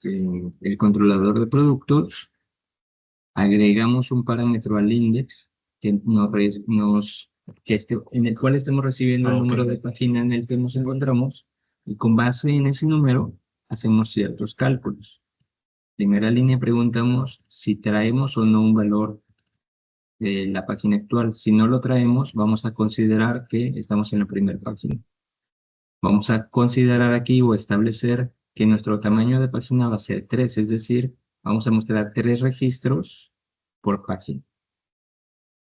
el controlador de productos, agregamos un parámetro al index que en el cual estemos recibiendo el Ah, ok. número de página en el que nos encontramos y con base en ese número hacemos ciertos cálculos. Primera línea preguntamos si traemos o no un valor de la página actual. Si no lo traemos, vamos a considerar que estamos en la primera página. Vamos a considerar aquí o establecer que nuestro tamaño de página va a ser 3, es decir, vamos a mostrar 3 registros por página.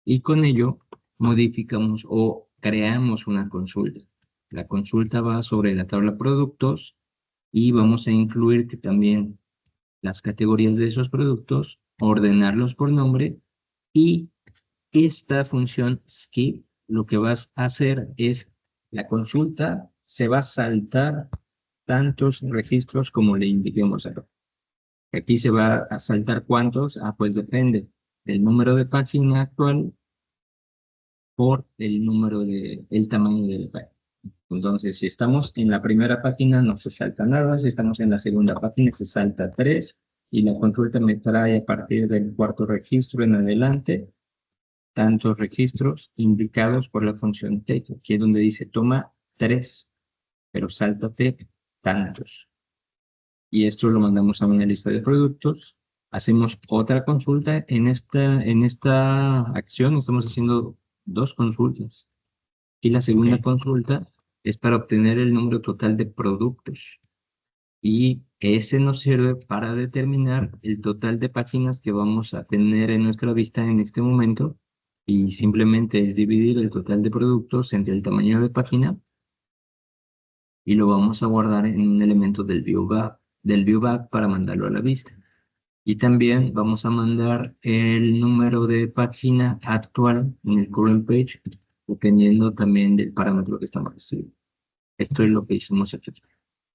Y con ello modificamos o creamos una consulta. La consulta va sobre la tabla productos y vamos a incluir que también las categorías de esos productos, ordenarlos por nombre y esta función skip lo que vas a hacer es la consulta se va a saltar tantos registros como le indiquemos acá. Aquí se va a saltar cuántos, pues depende del número de página actual por el tamaño del página. Entonces, si estamos en la primera página no se salta nada, si estamos en la segunda página se salta 3 y la consulta me trae a partir del cuarto registro en adelante tantos registros indicados por la función take, aquí es donde dice toma 3, pero sáltate tantos. Y esto lo mandamos a una lista de productos. Hacemos otra consulta. En esta acción estamos haciendo dos consultas. Y la segunda Ok. consulta es para obtener el número total de productos. Y ese nos sirve para determinar el total de páginas que vamos a tener en nuestra vista en este momento. Y simplemente es dividir el total de productos entre el tamaño de página y lo vamos a guardar en un elemento del ViewBag para mandarlo a la vista. Y también vamos a mandar el número de página actual en el current page, dependiendo también del parámetro que estamos recibiendo. Esto es lo que hicimos aquí.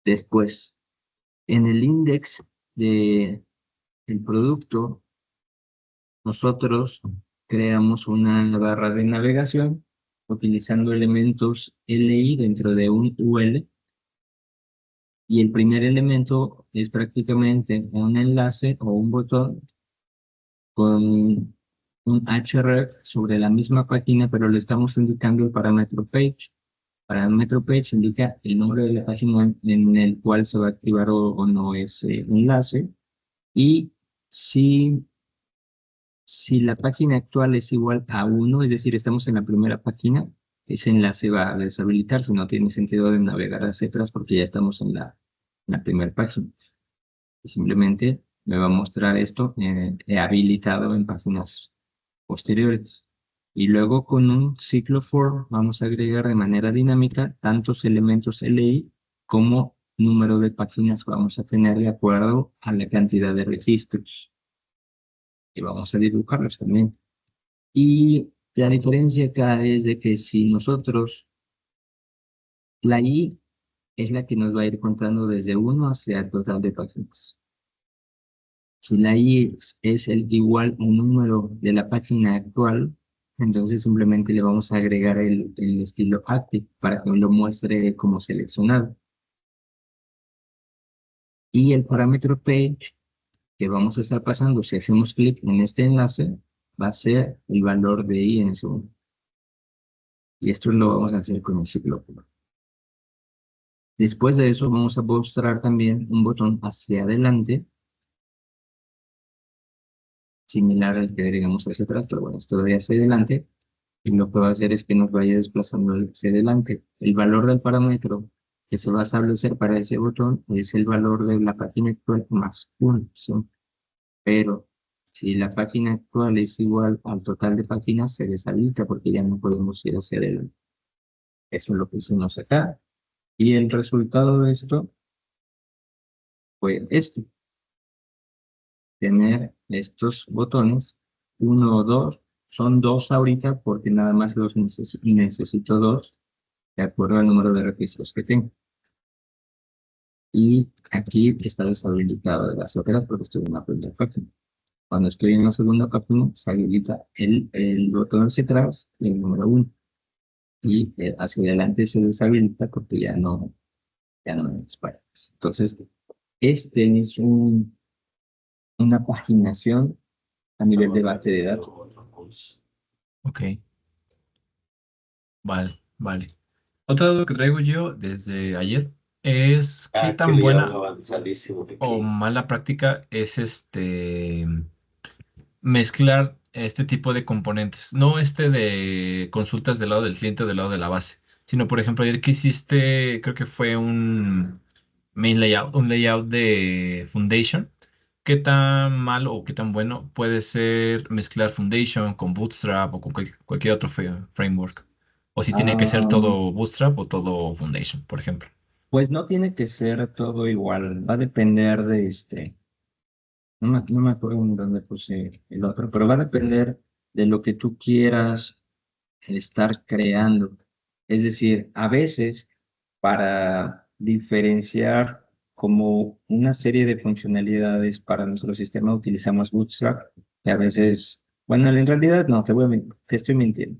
Después, en el index del producto, nosotros creamos una barra de navegación utilizando elementos LI dentro de un UL. Y el primer elemento es prácticamente un enlace o un botón con un href sobre la misma página, pero le estamos indicando el parámetro page. Parámetro page indica el nombre de la página en el cual se va a activar o no ese enlace. Y si la página actual es igual a 1, es decir, estamos en la primera página, ese enlace va a deshabilitarse, no tiene sentido de navegar hacia atrás porque ya estamos en la primera página. Simplemente me va a mostrar esto habilitado en páginas posteriores. Y luego con un ciclo for vamos a agregar de manera dinámica tantos elementos LI como número de páginas vamos a tener de acuerdo a la cantidad de registros. Y vamos a dibujarlos también. Y la diferencia acá es de que si nosotros, la I es la que nos va a ir contando desde 1 hacia el total de páginas. Si la I es el igual a un número de la página actual, entonces simplemente le vamos a agregar el estilo active para que lo muestre como seleccionado. Y el parámetro page que vamos a estar pasando, si hacemos clic en este enlace, va a ser el valor de I en el segundo. Y esto lo vamos a hacer con el ciclo. Después de eso vamos a mostrar también un botón hacia adelante, similar al que agregamos hacia atrás, pero bueno, esto va hacia adelante. Y lo que va a hacer es que nos vaya desplazando hacia adelante. El valor del parámetro que se va a establecer para ese botón es el valor de la página actual más 1, ¿sí? Pero si la página actual es igual al total de páginas, se deshabilita porque ya no podemos ir hacia adelante. Eso es lo que hicimos acá. Y el resultado de esto fue este. Tener estos botones, 1 o 2, son 2 ahorita porque nada más los necesito 2 de acuerdo al número de registros que tengo. Y aquí está deshabilitado de las otras porque estoy en la primera página. Cuando estoy en la segunda página, se habilita el botón hacia atrás y el número 1. Y hacia adelante se deshabilita porque ya no me dispara. Entonces, este es una paginación a nivel de base de datos. Ok, vale, vale. Otra duda que traigo yo desde ayer es qué tan buena o mala práctica es mezclar este tipo de componentes, no de consultas del lado del cliente o del lado de la base, sino por ejemplo ayer que hiciste, creo que fue un main layout, un layout de Foundation. ¿Qué tan malo o qué tan bueno puede ser mezclar Foundation con Bootstrap o con cualquier otro framework? O si tiene que ser todo Bootstrap o todo Foundation, por ejemplo. Pues no tiene que ser todo igual, va a depender de no me acuerdo en dónde puse el otro, pero va a depender de lo que tú quieras estar creando. Es decir, a veces para diferenciar como una serie de funcionalidades para nuestro sistema utilizamos Bootstrap, y a veces, bueno, en realidad no, te estoy mintiendo.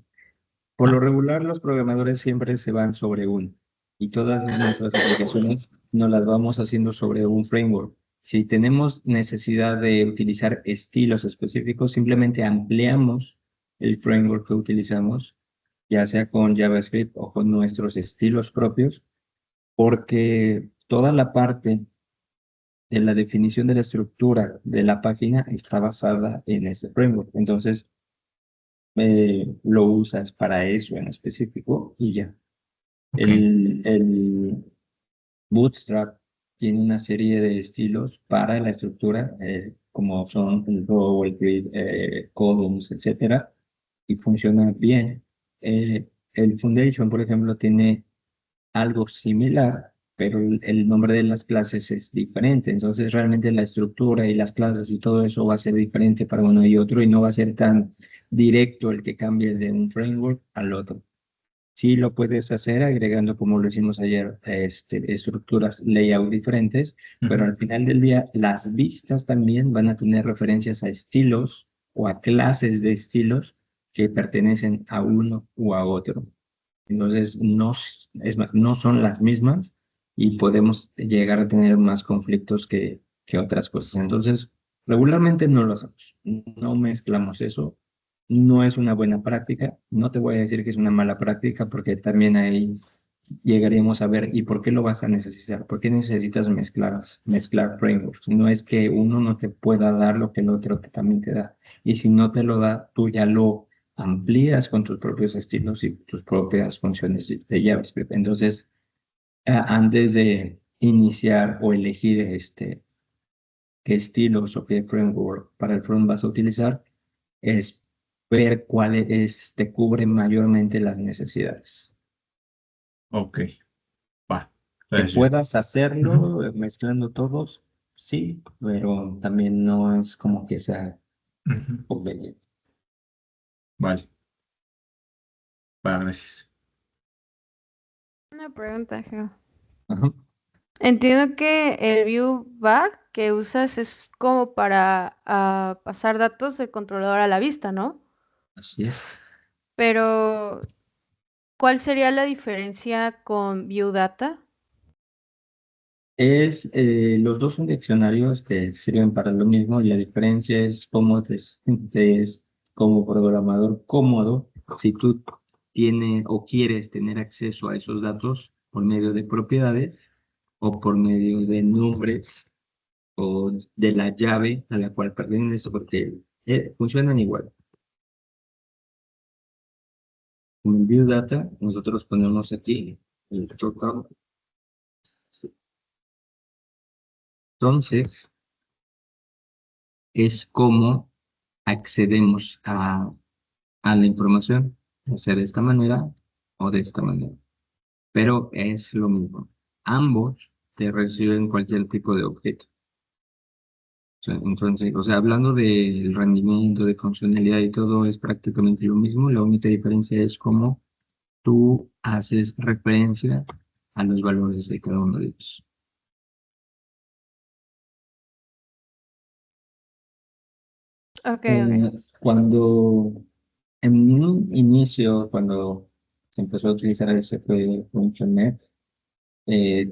Por lo Ah, regular, los programadores siempre se van sobre uno y todas nuestras aplicaciones nos las vamos haciendo sobre un framework. Si tenemos necesidad de utilizar estilos específicos, simplemente ampliamos el framework que utilizamos, ya sea con JavaScript o con nuestros estilos propios, porque toda la parte de la definición de la estructura de la página está basada en ese framework. Entonces, lo usas para eso en específico y ya. ok, El Bootstrap tiene una serie de estilos para la estructura, como son el row, el grid, columns, etcétera, y funciona bien. El Foundation, por ejemplo, tiene algo similar, pero el nombre de las clases es diferente. Entonces, realmente la estructura y las clases y todo eso va a ser diferente para uno y otro y no va a ser tan directo el que cambies de un framework al otro. Sí lo puedes hacer agregando, como lo hicimos ayer, estructuras layout diferentes, pero al final del día las vistas también van a tener referencias a estilos o a clases de estilos que pertenecen a uno u a otro. Entonces, no, es más, no son las mismas y podemos llegar a tener más conflictos que otras cosas. Entonces, regularmente no lo hacemos, no mezclamos eso. No es una buena práctica, no te voy a decir que es una mala práctica porque también ahí llegaríamos a ver, ¿y por qué lo vas a necesitar? ¿Por qué necesitas mezclar frameworks? No es que uno no te pueda dar lo que el otro también te da. Y si no te lo da, tú ya lo amplías con tus propios estilos y tus propias funciones de JavaScript. Entonces, antes de iniciar o elegir qué estilos o qué framework para el front vas a utilizar, es ver cuál te cubre mayormente las necesidades. Ok, va. Que Gracias. puedas hacerlo mezclando todos, sí, pero también no es como que sea Ujú. conveniente. Vale, va, gracias. Una pregunta, Geo. Ajá, Entiendo que el view back que usas es como para pasar datos del controlador a la vista, ¿no? así es. Pero, ¿cuál sería la diferencia con view data? Los dos son diccionarios que sirven para lo mismo y la diferencia es cómo te sientes como programador cómodo si tú tienes o quieres tener acceso a esos datos por medio de propiedades o por medio de nombres o de la llave a la cual pertenece, porque funcionan igual. En el view data, nosotros ponemos aquí el total. Entonces, es como accedemos a la información, ya sea de esta manera o de esta manera. Pero es lo mismo. Ambos te reciben cualquier tipo de objeto. Entonces, o sea, hablando del rendimiento, de funcionalidad y todo, es prácticamente lo mismo. La única diferencia es cómo tú haces referencia a los valores de cada uno de ellos. Ok, Eh, cuando en un inicio, cuando se empezó a utilizar el CP.NET,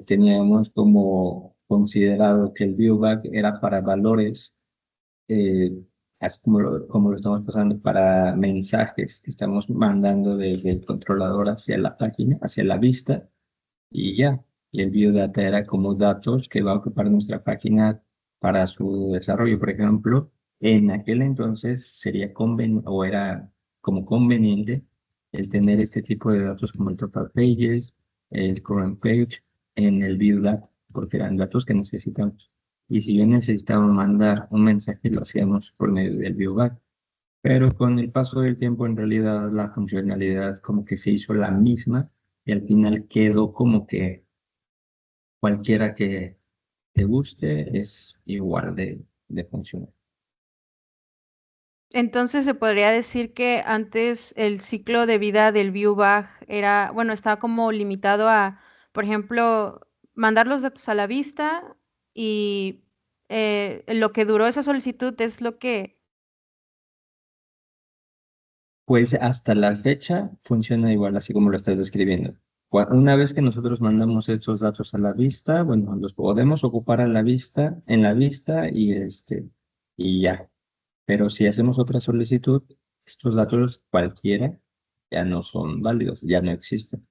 teníamos como considerado que el viewback era para valores, eh, así como lo estamos pasando para mensajes que estamos mandando desde el controlador hacia la página, hacia la vista, y ya. Y el biodata era como datos que va a ocupar nuestra página para su desarrollo. Por ejemplo, en aquel entonces sería conveniente o era como conveniente el tener este tipo de datos como el total pages, el current page en el biodata, porque eran datos que necesitamos. Y si yo necesitaba mandar un mensaje, lo hacíamos por medio del bioback. Pero con el paso del tiempo, en realidad, la funcionalidad como que se hizo la misma y al final quedó como que cualquiera que te guste es igual de funcional. entonces se podría decir que antes el ciclo de vida del viewback era, bueno, estaba como limitado a, por ejemplo, mandar los datos a la vista y lo que duró esa solicitud es lo que... Pues hasta la fecha funciona igual, así como lo estás describiendo. Una vez que nosotros mandamos estos datos a la vista, bueno, los podemos ocupar a la vista, en la vista y ya. Pero si hacemos otra solicitud, estos datos cualquiera ya no son válidos, ya no existen.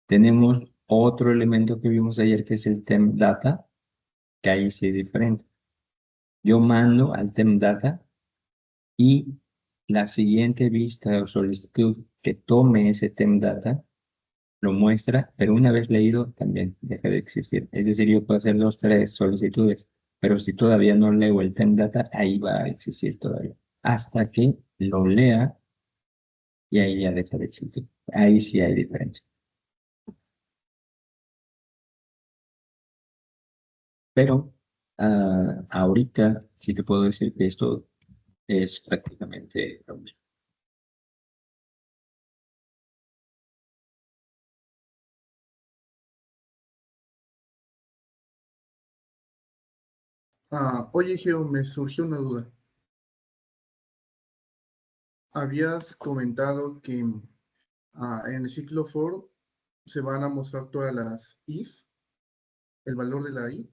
Tenemos otro elemento que vimos ayer que es el temp data, que ahí sí es diferente. Yo mando al temp data y la siguiente vista o solicitud que tome ese temp data lo muestra, pero una vez leído también deja de existir. Es decir, yo puedo hacer dos, tres solicitudes, pero si todavía no leo el temp data, ahí va a existir todavía. Hasta que lo lea y ahí ya deja de existir. Ahí sí hay diferencia. Pero ahorita sí te puedo decir que esto es prácticamente lo mismo. Oye, Geo, me surgió una duda. Habías comentado que en el ciclo for se van a mostrar todas las i's, el valor de la i,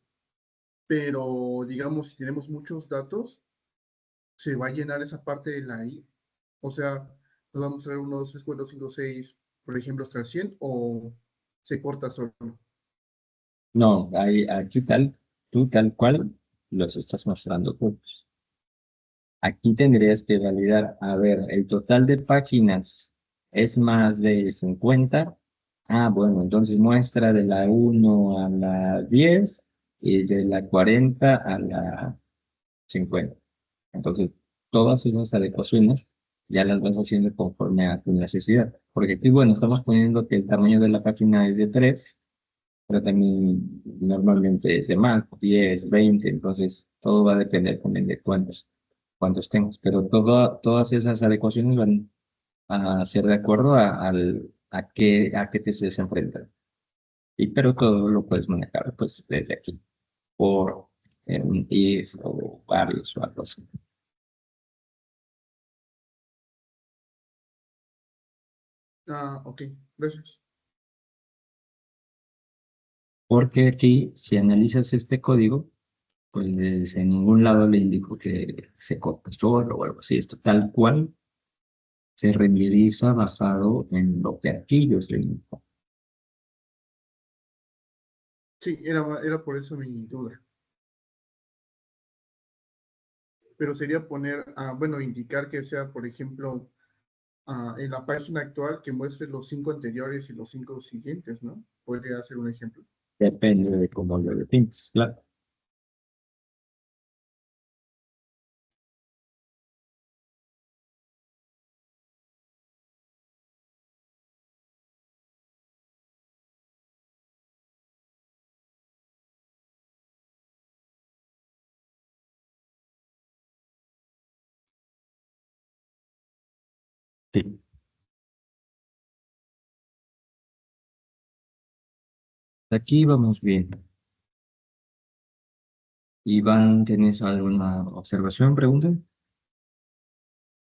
pero digamos, si tenemos muchos datos, se va a llenar esa parte de la i. O sea, nos va a mostrar 1, 2, 3, 4, 5, 6, por ejemplo, hasta el 100, o se corta solo. No, aquí tú tal cual los estás mostrando todos. Aquí tendrías que validar, a ver, el total de páginas es más de 50. Ah, bueno, entonces muestra de la 1 a la 10 y de la 40 a la 50. Entonces, todas esas adecuaciones ya las vas haciendo conforme a tu necesidad. Porque aquí, bueno, estamos poniendo que el tamaño de la página es de 3, pero también normalmente es de más, 10, 20, entonces todo va a depender también de cuántos tengas, pero todas esas adecuaciones van a ser de acuerdo a qué te estés enfrentando. Pero todo lo puedes manejar pues desde aquí, por un if o varios o algo así. Ok, gracias. Porque aquí, si analizas este código, pues en ningún lado le indico que se corta solo o algo así. Esto tal cual se renderiza basado en lo que aquí yo estoy indicando. Sí, era por eso mi duda. Pero sería poner, bueno, indicar que sea, por ejemplo, en la página actual que muestre los 5 anteriores y los 5 siguientes, ¿no? Podría ser un ejemplo. Depende de cómo lo defines, claro. Sí. Aquí vamos bien. Iván, ¿tienes alguna observación, pregunta?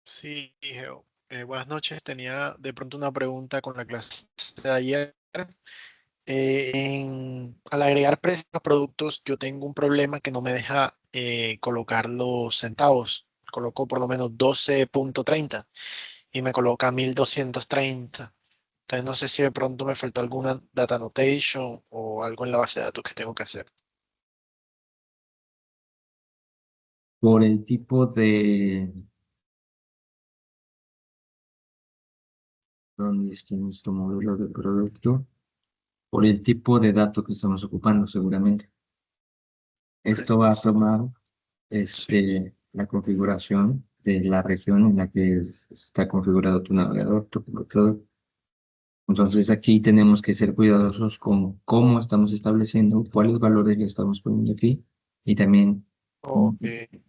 Sí, Geo. Buenas noches. Tenía de pronto una pregunta con la clase de ayer. Al agregar precios a los productos, yo tengo un problema que no me deja colocar los centavos. Coloco por lo menos 12.30 y me coloca 1230. Entonces no sé si de pronto me faltó alguna data annotation o algo en la base de datos que tengo que hacer. Por el tipo de... ¿Dónde está nuestro modelo de producto? Por el tipo de dato que estamos ocupando, seguramente. Esto va a tomar Sí. la configuración de la región en la que está configurado tu navegador, tu computador. Entonces aquí tenemos que ser cuidadosos con cómo estamos estableciendo, cuáles valores le estamos poniendo aquí. Y también mm, Ok.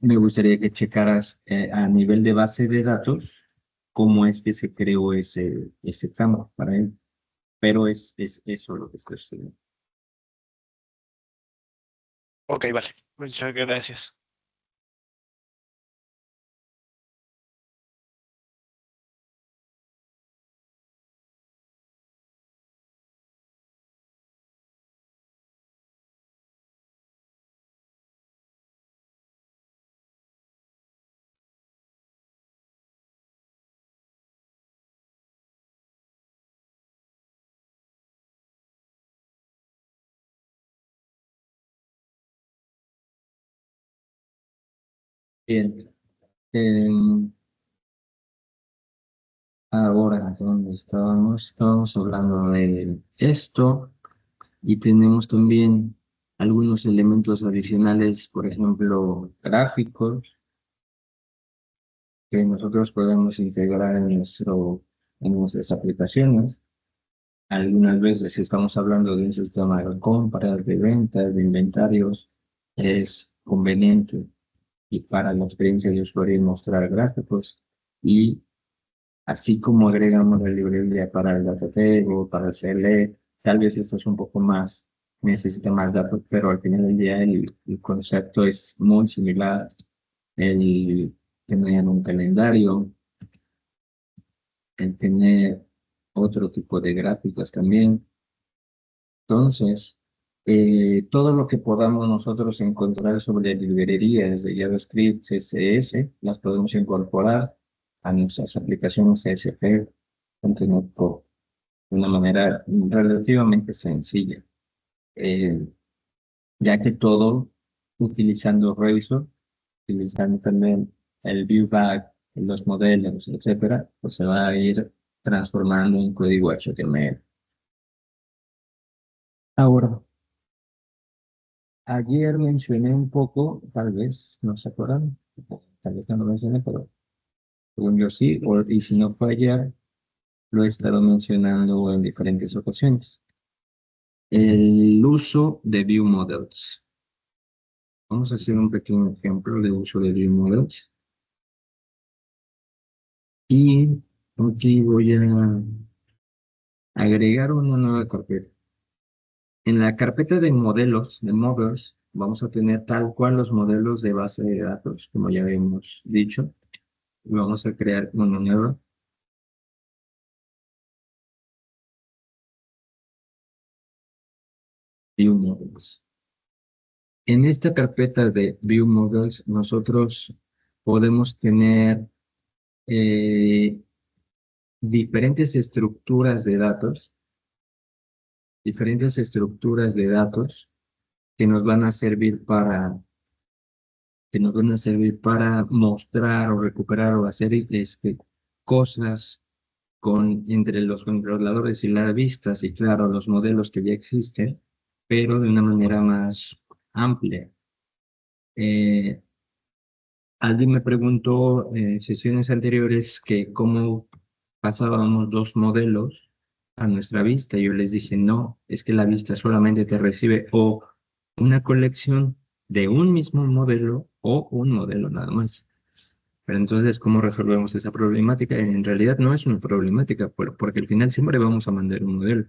me gustaría que checaras a nivel de base de datos cómo es que se creó ese campo para él. Pero es eso lo que estoy estudiando. Ok, vale. Muchas gracias. Bien. Ahora, ¿dónde estábamos? Estábamos hablando de esto y tenemos también algunos elementos adicionales, por ejemplo, gráficos que nosotros podemos integrar en nuestras aplicaciones. Algunas veces estamos hablando de un sistema de compras, de ventas, de inventarios. es conveniente y para la experiencia de usuario mostrar gráficos. Y así como agregamos la librería para el DataTable, para el CLE, tal vez esto es un poco más, necesita más datos, pero al final del día el concepto es muy similar. El tener un calendario, el tener otro tipo de gráficas también. Entonces, todo lo que podamos nosotros encontrar sobre librerías de JavaScript, CSS, las podemos incorporar a nuestras aplicaciones CSP Container Pro de una manera relativamente sencilla, eh, ya que todo utilizando Razor, utilizando también el viewback, los modelos, etcétera, pues se va a ir transformando en código HTML. Ahora, ayer mencioné un poco, tal vez no se acuerdan, tal vez no lo mencioné, pero según yo sí, y si no fue ayer, lo he estado mencionando en diferentes ocasiones. El uso de View Models. Vamos a hacer un pequeño ejemplo de uso de View Models. Y aquí voy a agregar una nueva carpeta. En la carpeta de modelos, de models, vamos a tener tal cual los modelos de base de datos, como ya habíamos dicho. Y vamos a crear una nueva. View Models. En esta carpeta de View Models, nosotros podemos tener diferentes estructuras de datos, que nos van a servir para mostrar o recuperar o hacer cosas entre los controladores y las vistas y claro, los modelos que ya existen, pero de una manera más amplia. Alguien me preguntó en sesiones anteriores que cómo pasábamos dos modelos a nuestra vista. Yo les dije, no, es que la vista solamente te recibe o una colección de un mismo modelo o un modelo nada más. Pero entonces, ¿cómo resolvemos esa problemática? En realidad no es una problemática, porque al final siempre vamos a mandar un modelo.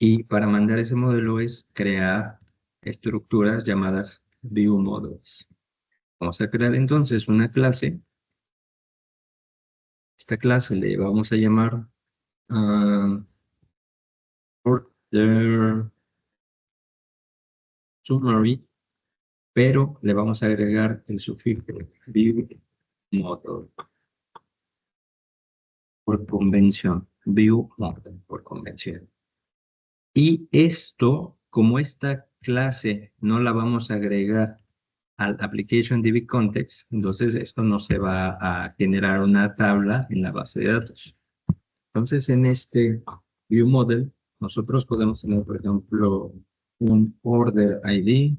Y para mandar ese modelo es crear estructuras llamadas view models. Vamos a crear entonces una clase. Esta clase le vamos a llamar order summary, pero le vamos a agregar el sufijo view model por convención. View model por convención. Y esto, como esta clase no la vamos a agregar al Application DB Context, entonces esto no se va a generar una tabla en la base de datos. Entonces, en este View Model, nosotros podemos tener, por ejemplo, un Order ID.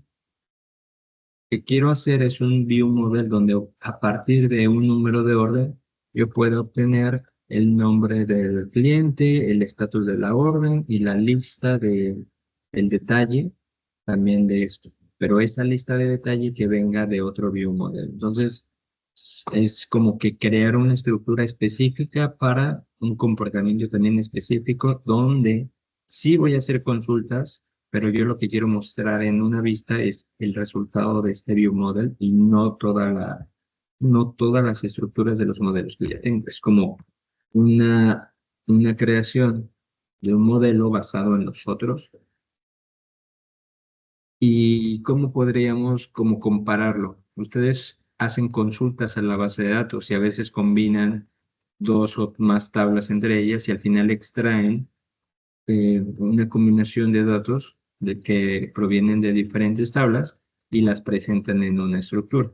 Que quiero hacer es un View Model donde a partir de un número de orden, yo puedo obtener el nombre del cliente, el estatus de la orden y la lista el detalle también de esto. Pero esa lista de detalle que venga de otro View Model. Entonces, es como que crear una estructura específica para un comportamiento también específico donde sí voy a hacer consultas, pero yo lo que quiero mostrar en una vista es el resultado de este view model y no todas las estructuras de los modelos que ya tengo. Es como una creación de un modelo basado en los otros. ¿Y cómo podríamos como compararlo? Ustedes hacen consultas a la base de datos y a veces combinan dos o más tablas entre ellas y al final extraen una combinación de datos que provienen de diferentes tablas y las presentan en una estructura.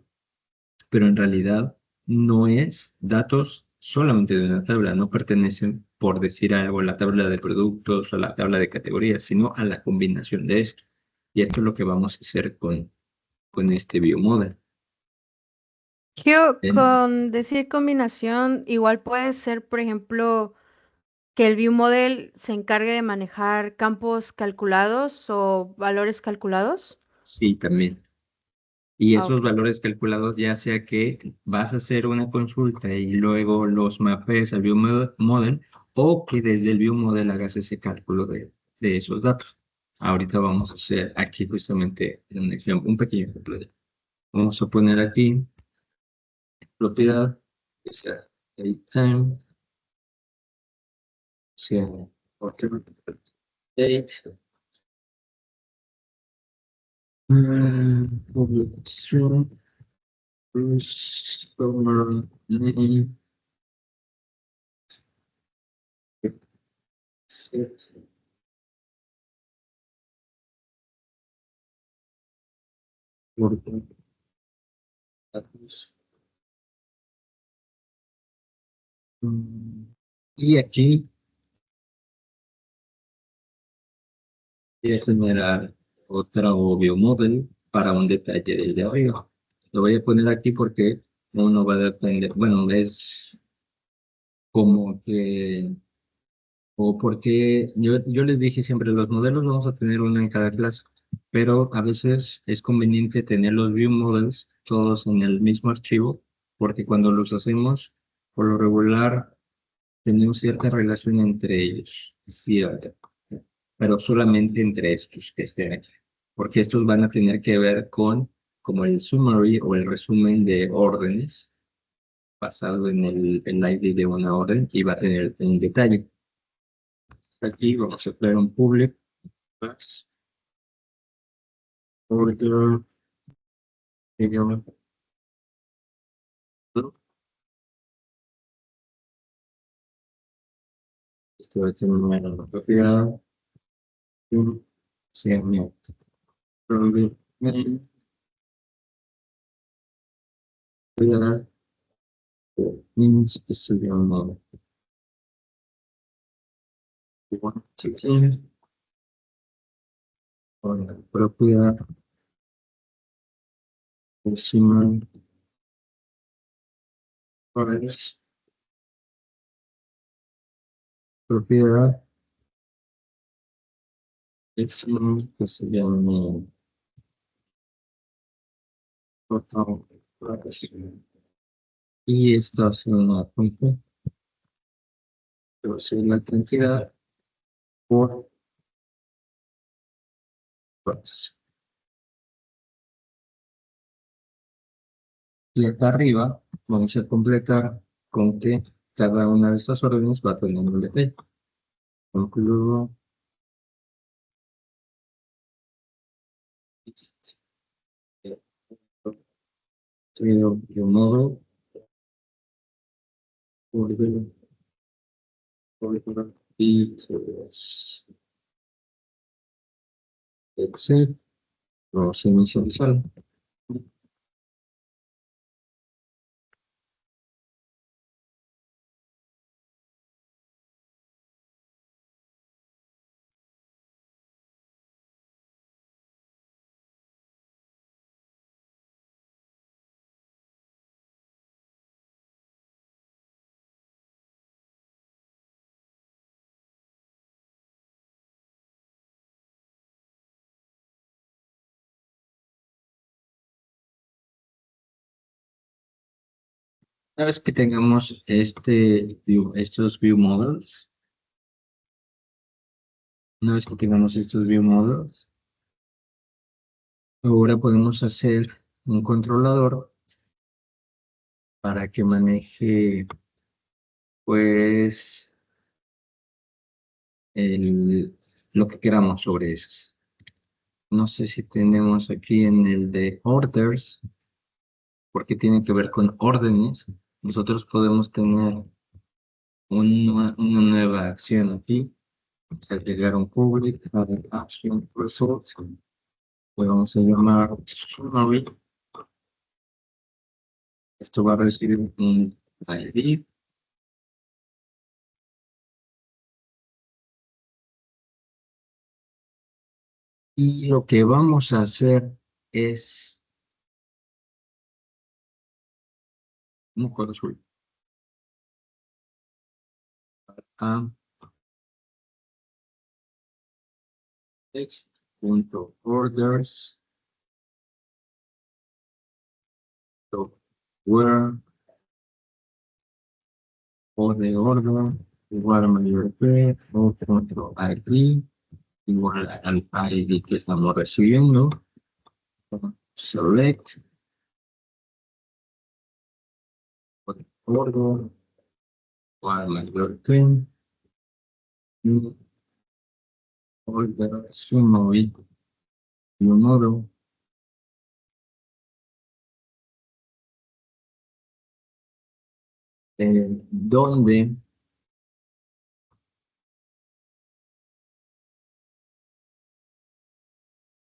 Pero en realidad no es datos solamente de una tabla, no pertenecen, por decir algo, a la tabla de productos o a la tabla de categorías, sino a la combinación de esto. Y esto es lo que vamos a hacer con este biomodel. Con decir combinación, igual puede ser, por ejemplo, que el view model se encargue de manejar campos calculados o valores calculados. Sí, también. Y Ah, esos ok. valores calculados, ya sea que vas a hacer una consulta y luego los mapees al ViewModel o que desde el ViewModel hagas ese cálculo de esos datos. Ahorita vamos a hacer aquí justamente un ejemplo, un pequeño ejemplo. Vamos a poner aquí propiedad, que sea datetime, sea order date, public string, customer name, set, order status. Y aquí voy a generar otra obvio model para un detalle del de arriba. Lo voy a poner aquí porque uno va a depender, bueno, es como que, o porque yo les dije siempre, los modelos vamos a tener uno en cada clase, pero a veces es conveniente tener los view models todos en el mismo archivo, porque cuando los hacemos, por lo regular, tenemos cierta relación entre ellos, cierta, pero solamente entre estos que estén aquí, porque estos van a tener que ver con como el summary o el resumen de órdenes basado en el ID de una orden y va a tener un detalle. Aquí vamos a crear un public class order idioma. Esto va a tener una propiedad, un segmento. Propiedad, propiedad, means es el idioma. We want to change con la propiedad decimal parse, propiedad decimal que se llama total parse. Y esta es una fuente, que va a ser la cantidad por parse. Y acá arriba vamos a completar con que cada una de estas órdenes va a tener un detalle. Concluyo. De un modo, y Excel, vamos a inicializar. Una vez que tengamos estos view models, ahora podemos hacer un controlador para que maneje, pues, lo que queramos sobre esos. No sé si tenemos aquí en el de orders, porque tiene que ver con órdenes. Nosotros podemos tener una nueva acción aquí. Vamos a agregar un public action result. Pues vamos a llamar summary. Esto va a recibir un ID. Y lo que vamos a hacer es un consul a text.orders where o de orden igual a mayor que o punto ID igual al ID que estamos recibiendo. Select order igual mayor que order sumo y número donde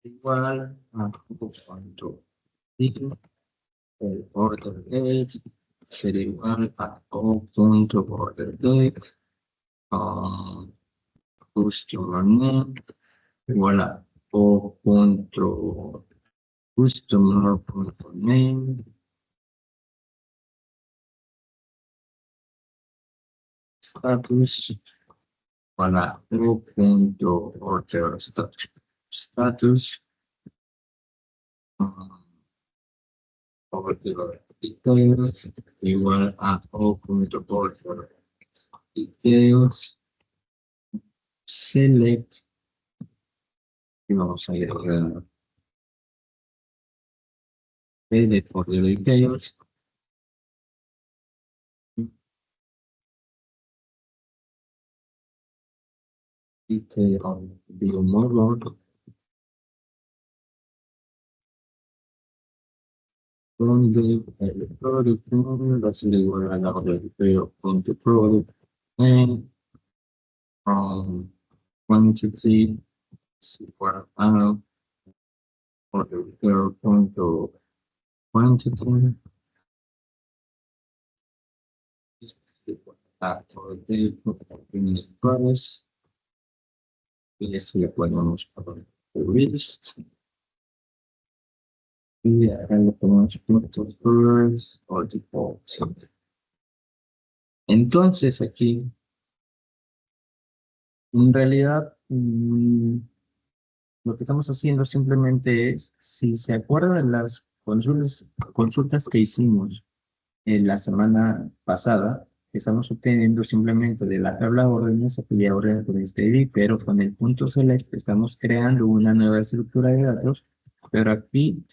igual a punto el order date será igual a o.order date customer name igual a o.customer.name status igual a o.order status order details igual a o.order details select y vamos a ir a edit order details detail on view model donde el product va a ser igual a la orden de product and quantity is equal a order punto quantity is equal a order price y esto le ponemos por list y acá le ponemos puntos first or default. Entonces aquí en realidad lo que estamos haciendo simplemente es, si se acuerdan de las consultas que hicimos en la semana pasada, estamos obteniendo simplemente de la tabla de órdenes aquella orden con este ID, pero con el punto select estamos creando una nueva estructura de datos, pero aquí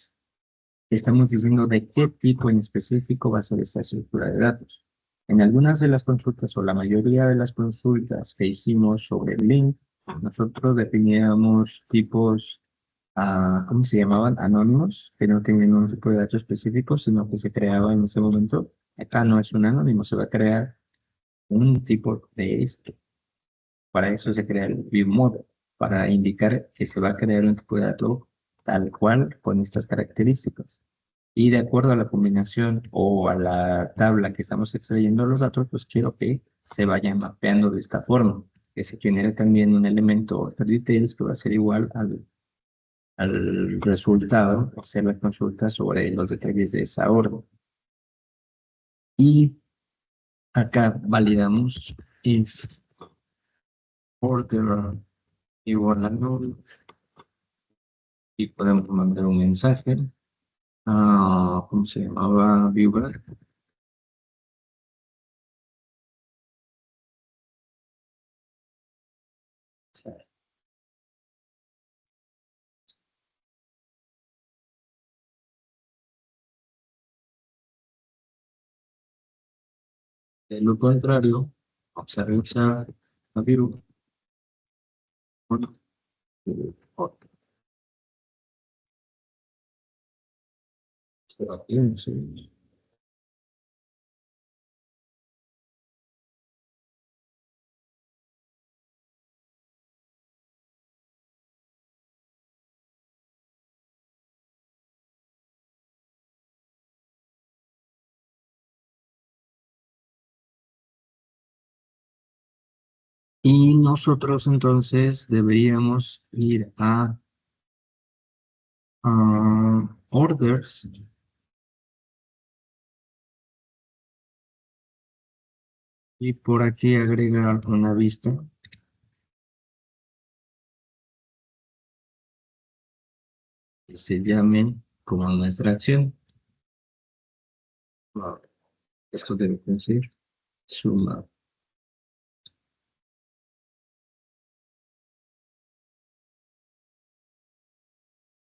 estamos diciendo de qué tipo en específico va a ser esta estructura de datos. En algunas de las consultas o la mayoría de las consultas que hicimos sobre el link, nosotros definíamos tipos, ¿cómo se llamaban? Anónimos, que no tenían un tipo de datos específico, sino que se creaba en ese momento. Acá no es un anónimo, se va a crear un tipo de esto. Para eso se crea el viewModel, para indicar que se va a crear un tipo de dato tal cual con estas características. Y de acuerdo a la combinación o a la tabla que estamos extrayendo los datos, pues quiero que se vayan mapeando de esta forma, que se genere también un elemento order details que va a ser igual al resultado, hacer la consulta sobre los detalles de esa orden. Y acá validamos if order igual a null y podemos mandar un mensaje a, ¿cómo se llamaba? Viewer. De lo contrario, vamos a revisar a view. Y nosotros entonces deberíamos ir a orders y por aquí agregar una vista que se llame como nuestra acción. Esto debe decir suma.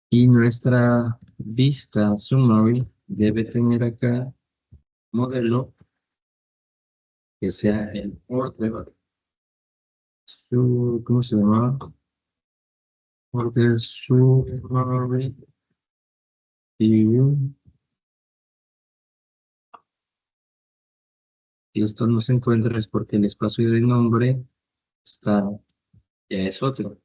Y nuestra vista summary debe tener acá modelo que sea el order. ¿Cómo se llama? Order summary view. Si esto no se encuentra es porque el espacio de nombre está, ya es otro.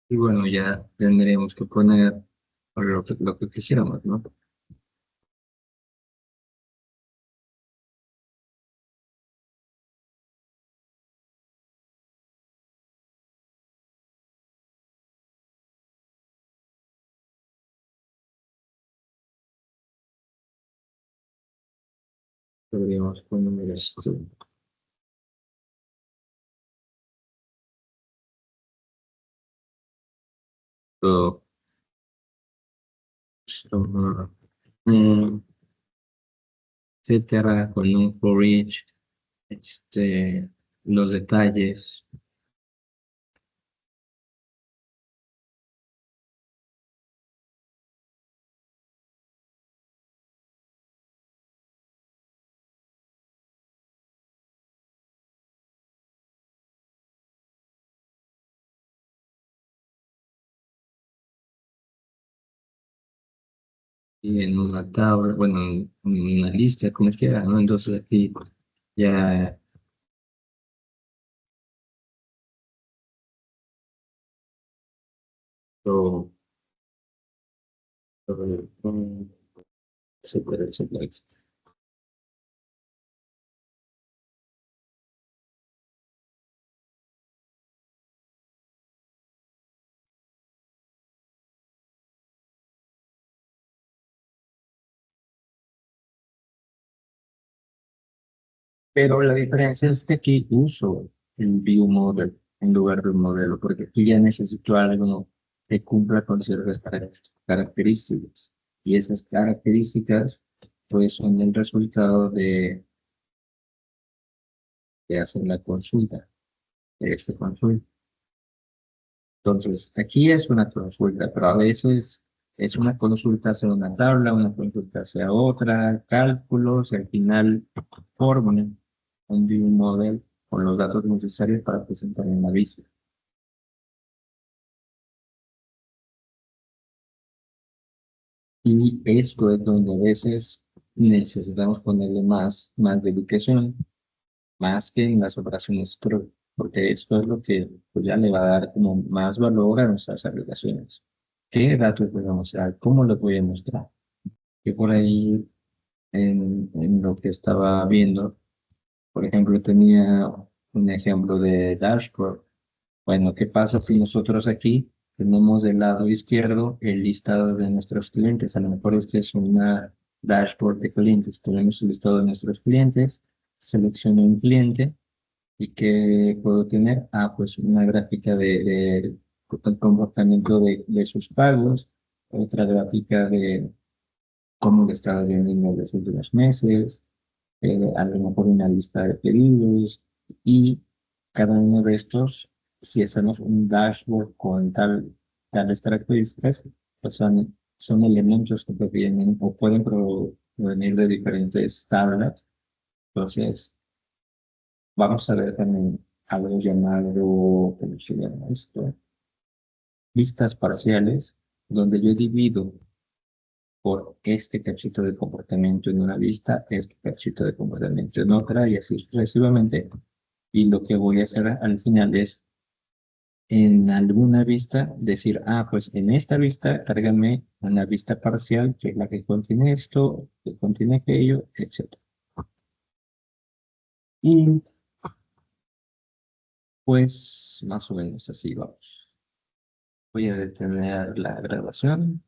Y bueno, ya tendremos que poner lo que quisiéramos, ¿no? Podríamos poner esto. Todo. Mm, etcétera, con un for each, los detalles. Y en una tabla, bueno, en una lista, como quiera, ¿no? Entonces aquí ya lo, etcétera, etcétera, etcétera. Pero la diferencia es que aquí uso el view model en lugar de un modelo, porque aquí ya necesito algo que cumpla con ciertas características. Y esas características, pues, son el resultado de hacer la consulta, de esta consulta. Entonces, aquí es una consulta, pero a veces es una consulta hacia una tabla, una consulta hacia otra, cálculos, y al final forman un view model con los datos necesarios para presentar una vista. Y esto es donde a veces necesitamos ponerle más dedicación, más que en las operaciones CRUD, porque esto es lo que pues, ya le va a dar como más valor a nuestras aplicaciones. ¿Qué datos les vamos a dar? ¿Cómo los voy a mostrar? Que por ahí en lo que estaba viendo, por ejemplo, tenía un ejemplo de dashboard. Bueno, ¿qué pasa si nosotros aquí tenemos del lado izquierdo el listado de nuestros clientes? A lo mejor este es una dashboard de clientes. Tenemos el listado de nuestros clientes, selecciono un cliente y ¿qué puedo tener? Ah, pues una gráfica de comportamiento de sus pagos, otra gráfica de cómo le estaba vendiendo en los últimos meses, a lo mejor una lista de pedidos y cada uno de estos, si hacemos un dashboard con tales características, pues son elementos que provienen o pueden provenir de diferentes tablas. Entonces, vamos a ver también algo llamado, ¿cómo se llama esto? Listas parciales, donde yo divido por este cachito de comportamiento en una lista, este cachito de comportamiento en otra y así sucesivamente. Y lo que voy a hacer al final es en alguna vista decir, ah, pues en esta vista cárgame una vista parcial que es la que contiene esto, que contiene aquello, etc. Y pues más o menos así vamos. Voy a detener la grabación.